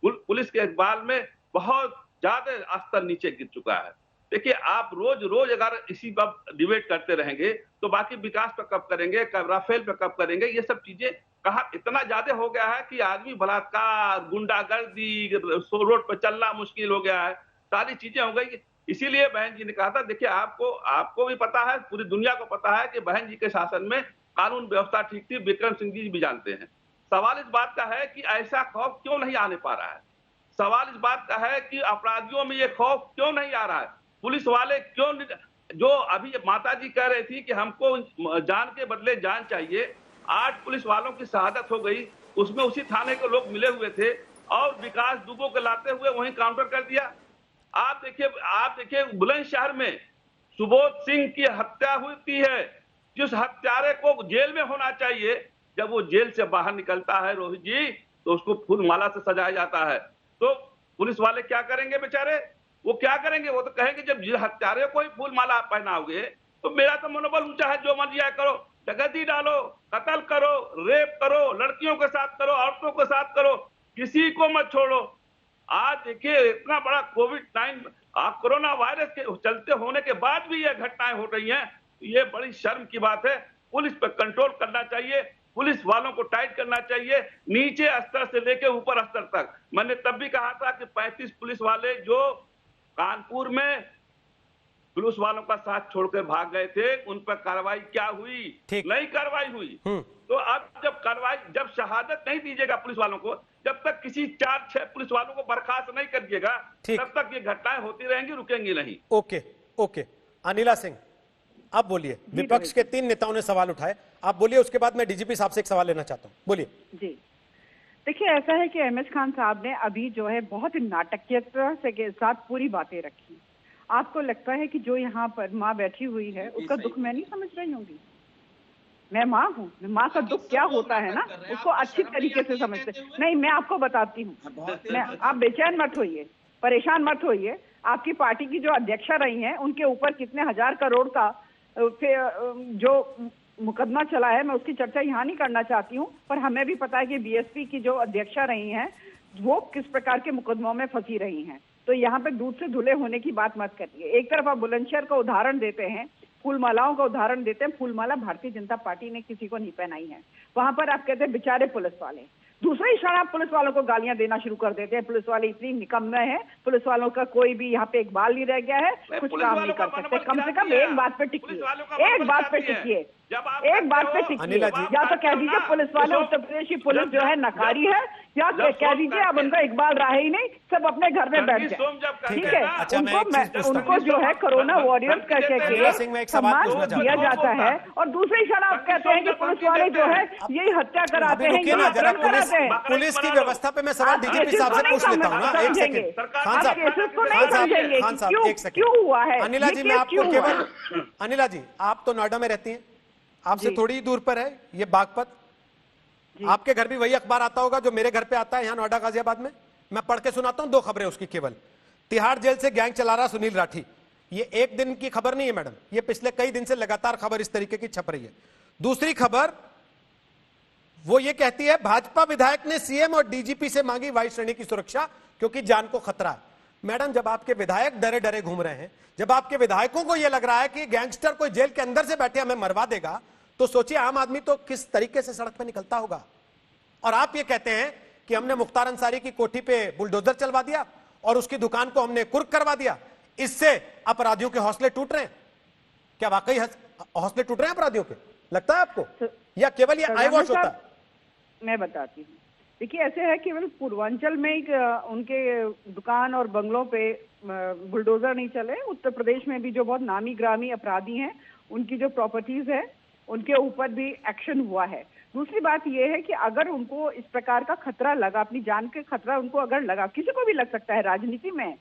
पुलिस के इकबाल में बहुत ज्यादा स्तर नीचे गिर चुका है। देखिए, आप रोज रोज अगर इसी पर डिबेट करते रहेंगे तो बाकी विकास पे कब करेंगे, कब राफेल पे कब करेंगे, ये सब चीजें कहा इतना ज्यादा हो गया है कि आदमी बलात्कार, गुंडागर्दी, रोड पर चलना मुश्किल हो गया है, सारी चीजें हो गई। इसीलिए बहन जी ने कहा था, देखिए आपको भी पता है, पूरी दुनिया को पता है कि बहन जी के शासन में कानून व्यवस्था ठीक थी, विक्रम सिंह जी भी जानते हैं। सवाल इस बात का है कि ऐसा खौफ क्यों नहीं आने पा रहा है। सवाल इस बात का है कि अपराधियों में ये खौफ क्यों नहीं आ रहा है। पुलिस वाले क्यों, जो अभी माता जी कह रही थी कि हमको जान के बदले जान चाहिए, 8 पुलिस वालों की शहादत हो गई, उसमें उसी थाने के लोग मिले हुए थे, और विकास दुबे को लाते हुए वहीं काउंटर कर दिया। आप देखिए बुलंदशहर में सुबोध सिंह की हत्या हुई है, जिस हत्यारे को जेल में होना चाहिए, जब वो जेल से बाहर निकलता है रोहित जी, तो उसको फूल माला से सजाया जाता है। तो पुलिस वाले क्या करेंगे बेचारे? वो क्या करेंगे? वो तो कहेंगे जब हत्यारे को ही फूल माला पहनाओगे तो मेरा तो मनोबल ऊंचा है, जो मर्जी करो, डकैती डालो, कत्ल करो, रेप करो, लड़कियों के साथ करो, औरतों के साथ करो, किसी को मत छोड़ो। आज देखिए इतना बड़ा कोविड-19 कोरोना वायरस के चलते होने के बाद भी ये घटनाएं हो रही हैं, ये बड़ी शर्म की बात है। पुलिस पर कंट्रोल करना चाहिए, पुलिस वालों को टाइट करना चाहिए, नीचे स्तर से लेकर ऊपर स्तर तक। मैंने तब भी कहा था कि 35 पुलिस वाले जो कानपुर में पुलिस वालों का साथ छोड़कर भाग गए थे, उन पर कार्रवाई क्या हुई? नहीं कार्रवाई हुई। तो अब जब शहादत नहीं दीजिएगा पुलिस वालों को, जब तक किसी 4-6 पुलिस वालों को बर्खास्त नहीं कर दिएगा, तब तक ये घटनाएं होती रहेंगी, रुकेंगी नहीं। ओके अनिला सिंह, आप बोलिए। विपक्ष के 3 नेताओं ने सवाल उठाए, आप बोलिए, उसके बाद मैं डीजीपी साहब से एक सवाल लेना चाहता हूँ, बोलिए। जी देखिए, ऐसा है कि एमएच खान साहब ने अभी जो है बहुत नाटकीयता से के साथ पूरी बातें रखी। आपको लगता है कि जो यहाँ पर माँ बैठी हुई है उसका दुख मैं नहीं समझ रही होंगी? मैं माँ हूँ, माँ का दुख क्या होता है ना, उसको अच्छी तरीके से समझते। नहीं, मैं आपको बताती हूँ, आप बेचैन मत होइए, परेशान मत होइए। आपकी पार्टी की जो अध्यक्षा रही हैं, उनके ऊपर कितने हजार करोड़ का जो मुकदमा चला है, मैं उसकी चर्चा यहाँ नहीं करना चाहती हूँ, पर हमें भी पता है कि बीएसपी की जो अध्यक्षा रही हैं वो किस प्रकार के मुकदमों में फंसी रही हैं। तो यहाँ पे दूध से धुले होने की बात मत करिए। एक तरफ आप बुलंदशहर का उदाहरण देते हैं, फूलमालाओं का उदाहरण देते हैं, फूलमाला भारतीय जनता पार्टी ने किसी को नहीं पहनाई है। वहां पर आप कहते हैं बेचारे पुलिस वाले, दूसरे ही क्षण आप पुलिस वालों को गालियां देना शुरू कर देते हैं। पुलिस वाले इतनी निकम्मे हैं, पुलिस वालों का कोई भी यहाँ पे एक बाल नहीं रह गया है, कुछ काम नहीं कर सकते। कम से कम एक बात पे टिकिए, एक बात पे टिकिए, एक बात पे टिकिए। या तो कह दीजिए पुलिस वाले, उत्तर प्रदेश की पुलिस जो है नकारी है, या कह दीजिए अब उनका इकबाल रहा ही नहीं, सब अपने घर में बैठ जाए, ठीक है। उनको जो है कोरोना वॉरियर्स कह के सम्मान दिया जाता है, और दूसरे क्षण आप कहते हैं कि पुलिस वाले जो है यही हत्या कराते हैं, यही अपराध कराते हैं। पुलिस की व्यवस्था पे मैं सवाल डीजीपी साहब से पूछ लेता हूँ ना, एक सेकंड। खान साहब एक सेकंड, क्यों हुआ है? अनिला जी, मैं आपको केवल, अनिला जी आप तो नोएडा में रहती हैं, आपसे थोड़ी दूर पर है ये बागपत, आपके घर भी वही अखबार आता होगा जो मेरे घर पे आता है यहाँ नोएडा गाजियाबाद में। मैं पढ़ के सुनाता हूँ 2 खबरें उसकी केवल। तिहाड़ जेल से गैंग चला रहा सुनील राठी, ये एक दिन की खबर नहीं है मैडम, ये पिछले कई दिन से लगातार खबर इस तरीके की छप रही है। दूसरी खबर वो ये कहती है भाजपा विधायक ने सीएम और डीजीपी से मांगी वायु श्रेणी की सुरक्षा क्योंकि जान को खतरा है। मैडम, जब आपके विधायक डरे डरे घूम रहे हैं, जब आपके विधायकों को यह लग रहा है कि गैंगस्टर कोई जेल के अंदर से बैठे हमें मरवा देगा, तो सोचिए आम आदमी तो किस तरीके से सड़क पे निकलता होगा। और आप ये कहते हैं कि हमने मुख्तार अंसारी की कोठी पे बुलडोजर चलवा दिया और उसकी दुकान को हमने कुर्क करवा दिया, इससे अपराधियों के हौसले टूट रहे हैं। क्या वाकई हौसले टूट रहे हैं अपराधियों के, लगता है आपको, या केवल ये आई वॉश होता है? मैं बताती हूँ, देखिए ऐसे है, केवल पूर्वांचल में ही उनके दुकान और बंगलों पे बुलडोजर नहीं चले, उत्तर प्रदेश में भी जो बहुत नामी ग्रामी अपराधी हैं उनकी जो प्रॉपर्टीज है उनके ऊपर भी एक्शन हुआ है। दूसरी बात यह है कि अगर उनको इस प्रकार का खतरा लगा, अपनी जान के खतरा उनको अगर लगा, किसी को भी लग सकता है राजनीति में,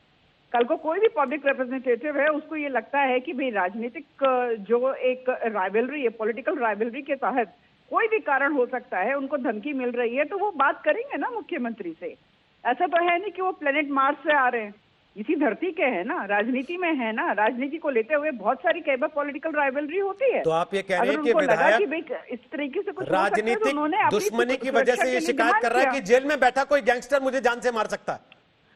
कल को कोई भी पब्लिक रिप्रेजेंटेटिव है उसको ये लगता है कि भाई राजनीतिक जो एक राइवलरी है, पॉलिटिकल राइवलरी के तहत कोई भी कारण हो सकता है, उनको धमकी मिल रही है, तो वो बात करेंगे ना मुख्यमंत्री से। ऐसा तो है नहीं कि वो प्लेनेट मार्स से आ रहे हैं, इसी धरती के है ना, राजनीति में है ना, राजनीति को लेते हुए बहुत सारी कई बार पॉलिटिकल राइवलरी होती है। तो आप ये कह रहे हैं कि विधायक इस तरीके से कुछ राजनीतिक दुश्मनी की वजह से ये शिकायत कर रहा है कि जेल में बैठा कोई गैंगस्टर मुझे जान से मार सकता है।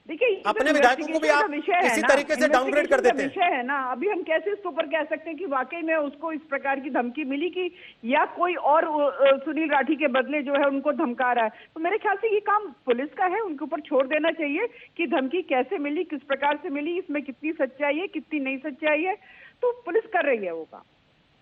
देखिए अपने विधायकों को भी आप इसी तरीके से डाउनग्रेड कर देते हैं। विषय है ना, अभी हम कैसे इसके ऊपर कह सकते हैं कि वाकई में उसको इस प्रकार की धमकी मिली कि या कोई और सुनील राठी के बदले जो है उनको धमका रहा है। तो मेरे ख्याल से ये काम पुलिस का है, उनके ऊपर छोड़ देना चाहिए कि धमकी कैसे मिली, किस प्रकार से मिली, इसमें कितनी सच्चाई है, कितनी नहीं सच्चाई है, तो पुलिस कर रही है वो काम।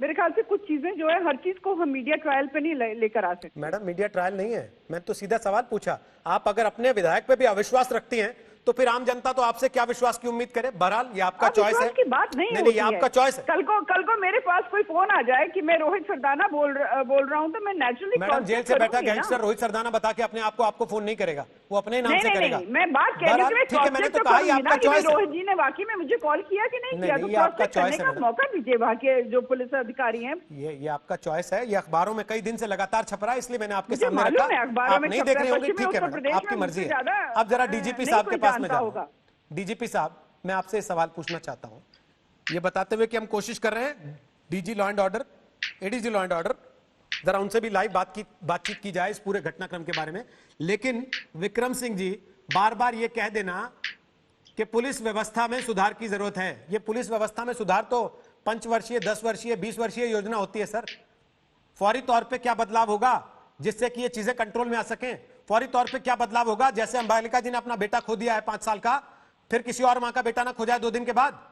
मेरे ख्याल से कुछ चीजें जो है, हर चीज को हम मीडिया ट्रायल पे नहीं लेकर आ सकते। मैडम, मीडिया ट्रायल नहीं है, मैं तो सीधा सवाल पूछा, आप अगर अपने विधायक पे भी अविश्वास रखती हैं तो फिर आम जनता तो आपसे क्या विश्वास की उम्मीद करे? बहरहाल ये आपका चॉइस है। की बात नहीं, नहीं, ये आपका चॉइस है। कल को मेरे पास कोई फोन आ जाए कि मैं रोहित सरदाना बोल रहा हूं, तो मैं नेचुरली मैडम जेल से बैठा गैंगस्टर रोहित सरदाना बता के अपने आप को आपको फोन नहीं करेगा, वो अपने नाम से करेगा। मैं बात कह रही हूं, ठीक है, मैंने तो कहा ही आपका चॉइस है। रोहित जी ने वाकई में मुझे कॉल किया कि नहीं किया, तो आपका चॉइस है। मौका दीजिए वहाँ के जो पुलिस अधिकारी हैं। ये आपका चॉइस है। ये अखबारों में कई दिन से लगातार छप रहा है, इसलिए मैंने आपके सामने रखा। अखबारों में नहीं देख रहे होंगे, ठीक है मैडम, आपकी मर्जी है। अब जरा डीजीपी साहब के पास में जाओ। डीजीपी साहब, मैं आपसे सवाल पूछना चाहता हूं, ये बताते हुए कि हम कोशिश कर रहे हैं DG law and order, ADG law and order, जरा उनसे भी लाइव बातचीत की जाए इस पूरे घटनाक्रम के बारे में। लेकिन विक्रम सिंह जी, बार बार ये कह देना कि पुलिस व्यवस्था में सुधार की जरूरत है, ये पुलिस व्यवस्था में सुधार तो 5 वर्षीय, 10 वर्षीय, 20 वर्षीय योजना होती है सर। फौरी तौर पे क्या बदलाव होगा जिससे कि ये चीजें कंट्रोल में आ सकें? फौरी तौर पे क्या बदलाव होगा? जैसे अंबालिका जी ने अपना बेटा खो दिया है 5 साल का, फिर किसी और मां का बेटा ना खो जाए 2 दिन के बाद।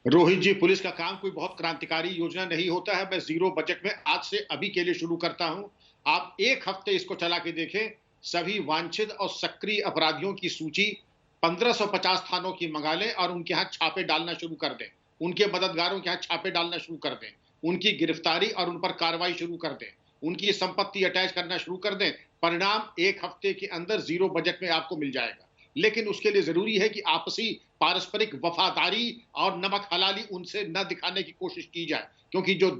रोहित जी, पुलिस का काम कोई बहुत क्रांतिकारी योजना नहीं होता है। मैं जीरो बजट में आज से अभी के लिए शुरू करता हूं। आप 1 हफ्ते इसको चला के देखें, सभी वांछित और सक्रिय अपराधियों की सूची 1550 थानों की मंगा लें और उनके यहाँ छापे डालना शुरू कर दें, उनके मददगारों के यहाँ छापे डालना शुरू कर दें, उनकी गिरफ्तारी और उन पर कार्रवाई शुरू कर दें, उनकी संपत्ति अटैच करना शुरू कर दें। परिणाम 1 हफ्ते के अंदर जीरो बजट में आपको मिल जाएगा। लेकिन उसके लिए जरूरी है कि आपसी पारस्परिक वफादारी और नमक हलाली उनसे न दिखाने की कोशिश की जाए, क्योंकि जो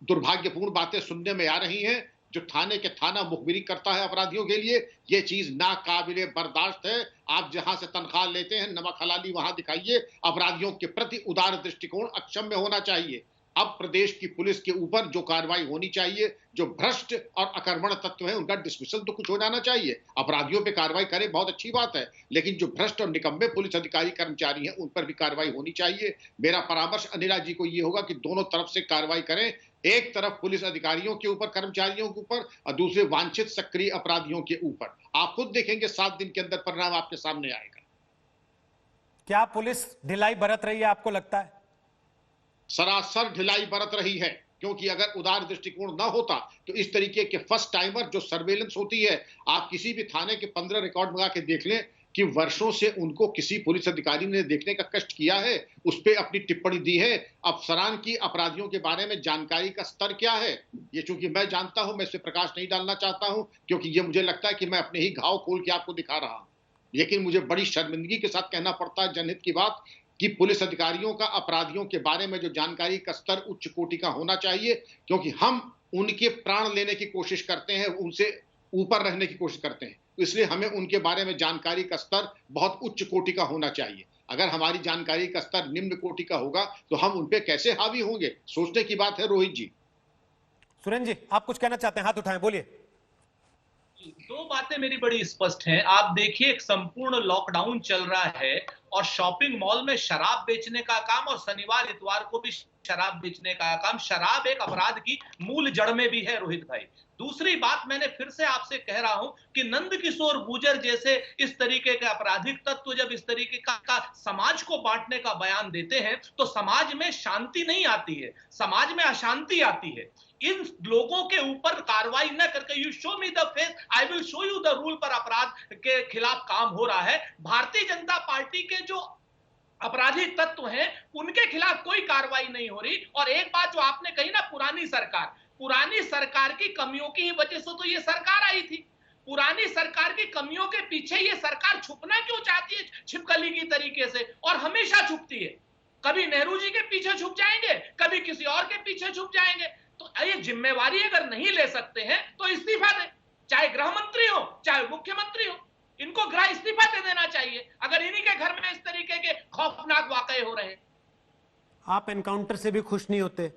दुर्भाग्यपूर्ण बातें सुनने में आ रही हैं, जो थाने के थाना मुखबिरी करता है अपराधियों के लिए, ये चीज नाकाबिले बर्दाश्त है। आप जहां से तनख्वाह लेते हैं, नमक हलाली वहां दिखाइए। अपराधियों के प्रति उदार दृष्टिकोण अक्षम्य होना चाहिए। अब प्रदेश की पुलिस के ऊपर जो कार्रवाई होनी चाहिए, जो भ्रष्ट और अकर्मण तत्व हैं, उनका डिसमिसल तो कुछ हो जाना चाहिए। अपराधियों पे कार्रवाई करें, बहुत अच्छी बात है, लेकिन जो भ्रष्ट और निकम्मे पुलिस अधिकारी कर्मचारी हैं, उन पर भी कार्रवाई होनी चाहिए। मेरा परामर्श अनिला जी को ये होगा कि दोनों तरफ से कार्रवाई करें। एक तरफ पुलिस अधिकारियों के ऊपर, कर्मचारियों के ऊपर, और दूसरे वांछित सक्रिय अपराधियों के ऊपर। आप खुद देखेंगे 7 दिन के अंदर परिणाम आपके सामने आएगा। क्या पुलिस ढिलाई बरत रही है, आपको लगता है? सरासर ढिलाई बरत रही है, क्योंकि अगर उदार दृष्टिकोण न होता तो इस तरीके के फर्स्ट टाइमर जो सर्वेलेंस होती है, आप किसी भी थाने के 15 रिकॉर्ड मंगा के देख लें कि वर्षों से उनको किसी पुलिस अधिकारी ने देखने का कष्ट किया है, उस पर अपनी टिप्पणी दी है। अफसरान की अपराधियों के बारे में जानकारी का स्तर क्या है, ये चूंकि मैं जानता हूं, मैं इस पर प्रकाश नहीं डालना चाहता हूं, क्योंकि ये मुझे लगता है कि मैं अपने ही घाव खोल के आपको दिखा रहा हूं। लेकिन मुझे बड़ी शर्मिंदगी के साथ कहना पड़ता है, जनहित की बात, कि पुलिस अधिकारियों का अपराधियों के बारे में जो जानकारी का स्तर उच्च कोटि का होना चाहिए, क्योंकि हम उनके प्राण लेने की कोशिश करते हैं, उनसे ऊपर रहने की कोशिश करते हैं, इसलिए हमें उनके बारे में जानकारी का स्तर बहुत उच्च कोटि का होना चाहिए। अगर हमारी जानकारी का स्तर निम्न कोटि का होगा तो हम उन पे कैसे हावी होंगे? सोचने की बात है। रोहित जी, सुरेंद्र जी, आप कुछ कहना चाहते हैं? हाथ उठाएं, बोलिए। 2 बातें मेरी बड़ी स्पष्ट हैं। आप देखिए, एक संपूर्ण लॉकडाउन चल रहा है और शॉपिंग मॉल में शराब बेचने का काम, और शनिवार इतवार को भी शराब बेचने का काम। शराब एक अपराध की मूल जड़ में भी है रोहित भाई। दूसरी बात, मैंने फिर से आपसे कह रहा हूं कि नंद किशोर गुर्जर जैसे इस तरीके के आपराधिक तत्व जब इस तरीके का समाज को बांटने का बयान देते हैं तो समाज में शांति नहीं आती है, समाज में अशांति आती है। इन लोगों के ऊपर कार्रवाई न करके, you show me the face, I will show you the rule पर अपराध के खिलाफ काम हो रहा है। भारतीय जनता पार्टी के जो अपराधी तत्व हैं उनके खिलाफ कोई कार्रवाई नहीं हो रही। और एक बात जो आपने कही ना, पुरानी सरकार की कमियों की ही वजह से तो ये सरकार आई थी। पुरानी सरकार की कमियों के पीछे ये सरकार छुपना क्यों चाहती है, छिपकली की तरीके से, और हमेशा छुपती है। कभी नेहरू जी के पीछे छुप जाएंगे, कभी किसी और के पीछे छुप जाएंगे। तो ये जिम्मेवारी अगर नहीं ले सकते हैं तो इस्तीफा दें, चाहे गृह मंत्री हो चाहे मुख्यमंत्री हो, इनको गृह इस्तीफा दे देना चाहिए अगर इन्हीं के घर में इस तरीके के खौफनाक वाकये हो रहे हैं। आप एनकाउंटर से भी खुश नहीं होते?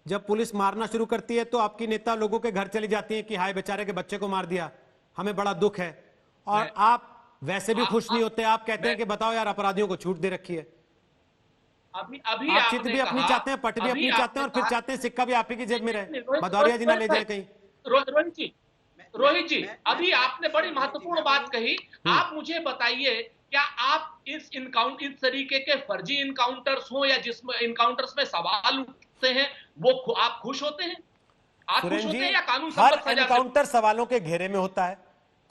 जब पुलिस मारना शुरू करती है तो आपकी नेता लोगों के घर चली जाती है कि हाय बेचारे के बच्चे को मार दिया, हमें बड़ा दुख है, और आप वैसे भी खुश नहीं होते। आप कहते हैं कि बताओ यार, अपराधियों को छूट दे रखी है। अभी आप चित भी अपनी चाहते हैं, पट भी अपनी चाहते हैं, और फिर चाहते हैं सिक्का भी आप ही की जेब में रहे, भदौरिया जी ना ले जाए कहीं। रोहित जी, अभी आपने बड़ी महत्वपूर्ण बात कही। आप मुझे बताइए, क्या आप इस तरीके के फर्जी इनकाउंटर्स हो या जिस इनकाउंटर्स में सवाल उठते हैं वो आप खुश होते हैं? आप खुश होते हैं या कानून हर एनकाउंटर सवालों के घेरे में होता है।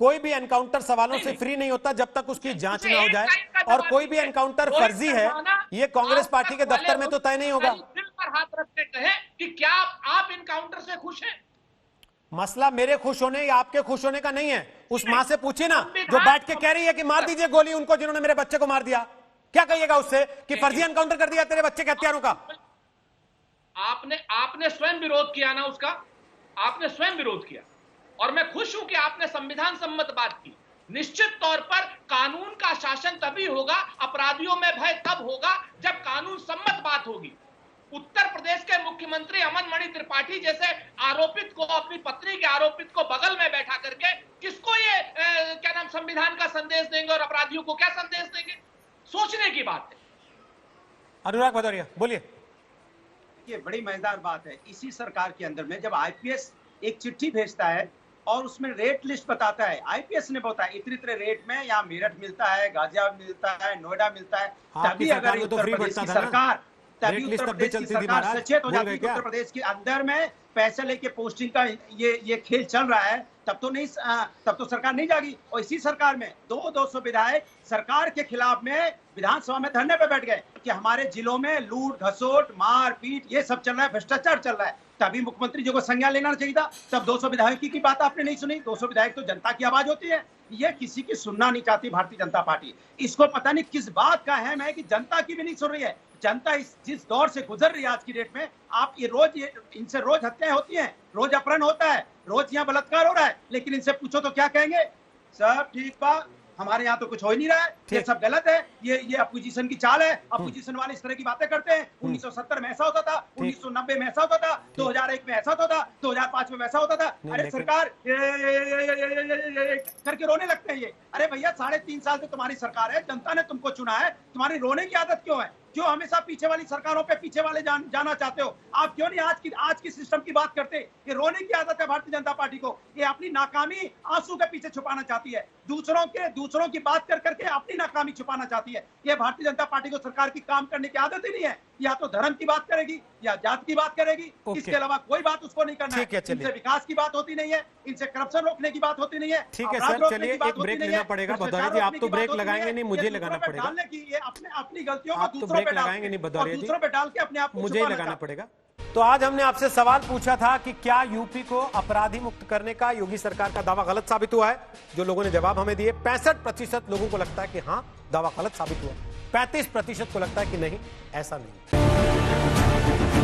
कोई भी एनकाउंटर सवालों से फ्री नहीं होता जब तक उसकी जांच ना हो जाए, और कोई भी एनकाउंटर फर्जी है ये कांग्रेस पार्टी के दफ्तर में तो तय नहीं होगा। दिल पर हाथ रख के कहे कि क्या आप इनकाउंटर से खुश हैं? मसला मेरे खुश होने या आपके खुश होने का नहीं है। उस मां से पूछे ना जो बैठ के कह रही है कि मार दीजिए गोली उनको जिन्होंने मेरे बच्चे को मार दिया, क्या कहिएगा उससे कि फर्जी एनकाउंटर कर दिया तेरे बच्चे के हत्यारों का? आपने स्वयं विरोध किया ना उसका, आपने स्वयं विरोध किया, और मैं खुश हूं कि आपने संविधान सम्मत बात की। निश्चित तौर पर कानून का शासन तभी होगा, अपराधियों में भय तब होगा जब कानून सम्मत बात होगी। उत्तर प्रदेश के मुख्यमंत्री अमन मणि त्रिपाठी जैसे आरोपित को, अपनी पत्नी के आरोपित को बगल में बैठा करके किसको ये क्या नाम संविधान का संदेश देंगे और अपराधियों को क्या संदेश देंगे? सोचने की बात है। अनुराग भदौरिया बोलिए। ये बड़ी मजेदार बात है, इसी सरकार के अंदर में जब आईपीएस एक चिट्ठी भेजता है और उसमें रेट लिस्ट बताता है, आईपीएस ने बताया इतने रेट में यहाँ मेरठ मिलता है, गाजियाबाद मिलता है, नोएडा मिलता है, तभी अगर उत्तर प्रदेश की सरकार सचेत हो जाती है, उत्तर प्रदेश के अंदर में पैसे लेके पोस्टिंग का ये खेल चल रहा है, तब तो सरकार नहीं जागी। और इसी सरकार में 200 विधायक सरकार के खिलाफ में विधानसभा में धरने पे बैठ गए कि हमारे जिलों में लूट घसोट मारपीट ये सब चल रहा है, भ्रष्टाचार चल रहा है। तभी मुख्यमंत्री जी को संज्ञान लेना चाहिए था, तब 200 विधायकों की बात आपने नहीं सुनी। 200 विधायक तो जनता की आवाज होती है, ये किसी की सुनना नहीं चाहती भारतीय जनता पार्टी। इसको पता नहीं किस बात का है कि जनता की भी नहीं सुन रही है। जनता जिस दौर से गुजर रही है आज की डेट में, आप इनसे रोज हत्याएं होती हैं, रोज अपहरण होता है, रोज यहाँ बलात्कार हो रहा है, लेकिन इनसे पूछो तो क्या कहेंगे? सब ठीक बा, हमारे यहाँ तो कुछ हो ही नहीं रहा है, ये सब गलत है, ये अपोजिशन की चाल है, अपोजिशन वाले इस तरह की बातें करते हैं। 1970 में ऐसा होता था, 1990 में ऐसा होता था, 2001 में ऐसा होता था, 2005 में वैसा होता था। अरे सरकार करके रोने लगते हैं ये। अरे भैया 3.5 साल से तुम्हारी सरकार है, जनता ने तुमको चुना है, तुम्हारी रोने की आदत क्यों है? क्यों हमेशा पीछे वाली सरकारों पे पीछे वाले जाना चाहते हो? आप क्यों नहीं आज की सिस्टम की बात करते? ये रोने की आदत है भारतीय जनता पार्टी को, ये अपनी नाकामी आंसू के पीछे छुपाना चाहती है, दूसरों की बात करके अपनी नाकामी छुपाना चाहती है। ये भारतीय जनता पार्टी को सरकार की काम करने की आदत ही नहीं है। या तो धर्म की बात करेगी या जात की बात करेगी, इसके अलावा कोई बात उसको नहीं करना है। इनसे विकास की बात होती नहीं है, इनसे करप्शन रोकने की बात होती नहीं है। ठीक है सर, चलिए एक ब्रेक लेना पड़ेगा। भदौरिया जी आप तो ब्रेक लगाएंगे नहीं, मुझे लगाना पड़ेगा। डालने की ये अपनी गलतियों को दूसरों ब्रेक लगाएंगे नहीं भदौरिया जी, दूसरों पे डाल के अपने आप मुझे ही लगाना पड़ेगा। तो आज हमने आपसे सवाल पूछा था कि क्या यूपी को अपराधी मुक्त करने का योगी सरकार का दावा गलत साबित हुआ है? जो लोगों ने जवाब हमें दिए, 65% लोगों को लगता है कि हाँ दावा गलत साबित हुआ, 35% को लगता है कि नहीं, ऐसा नहीं।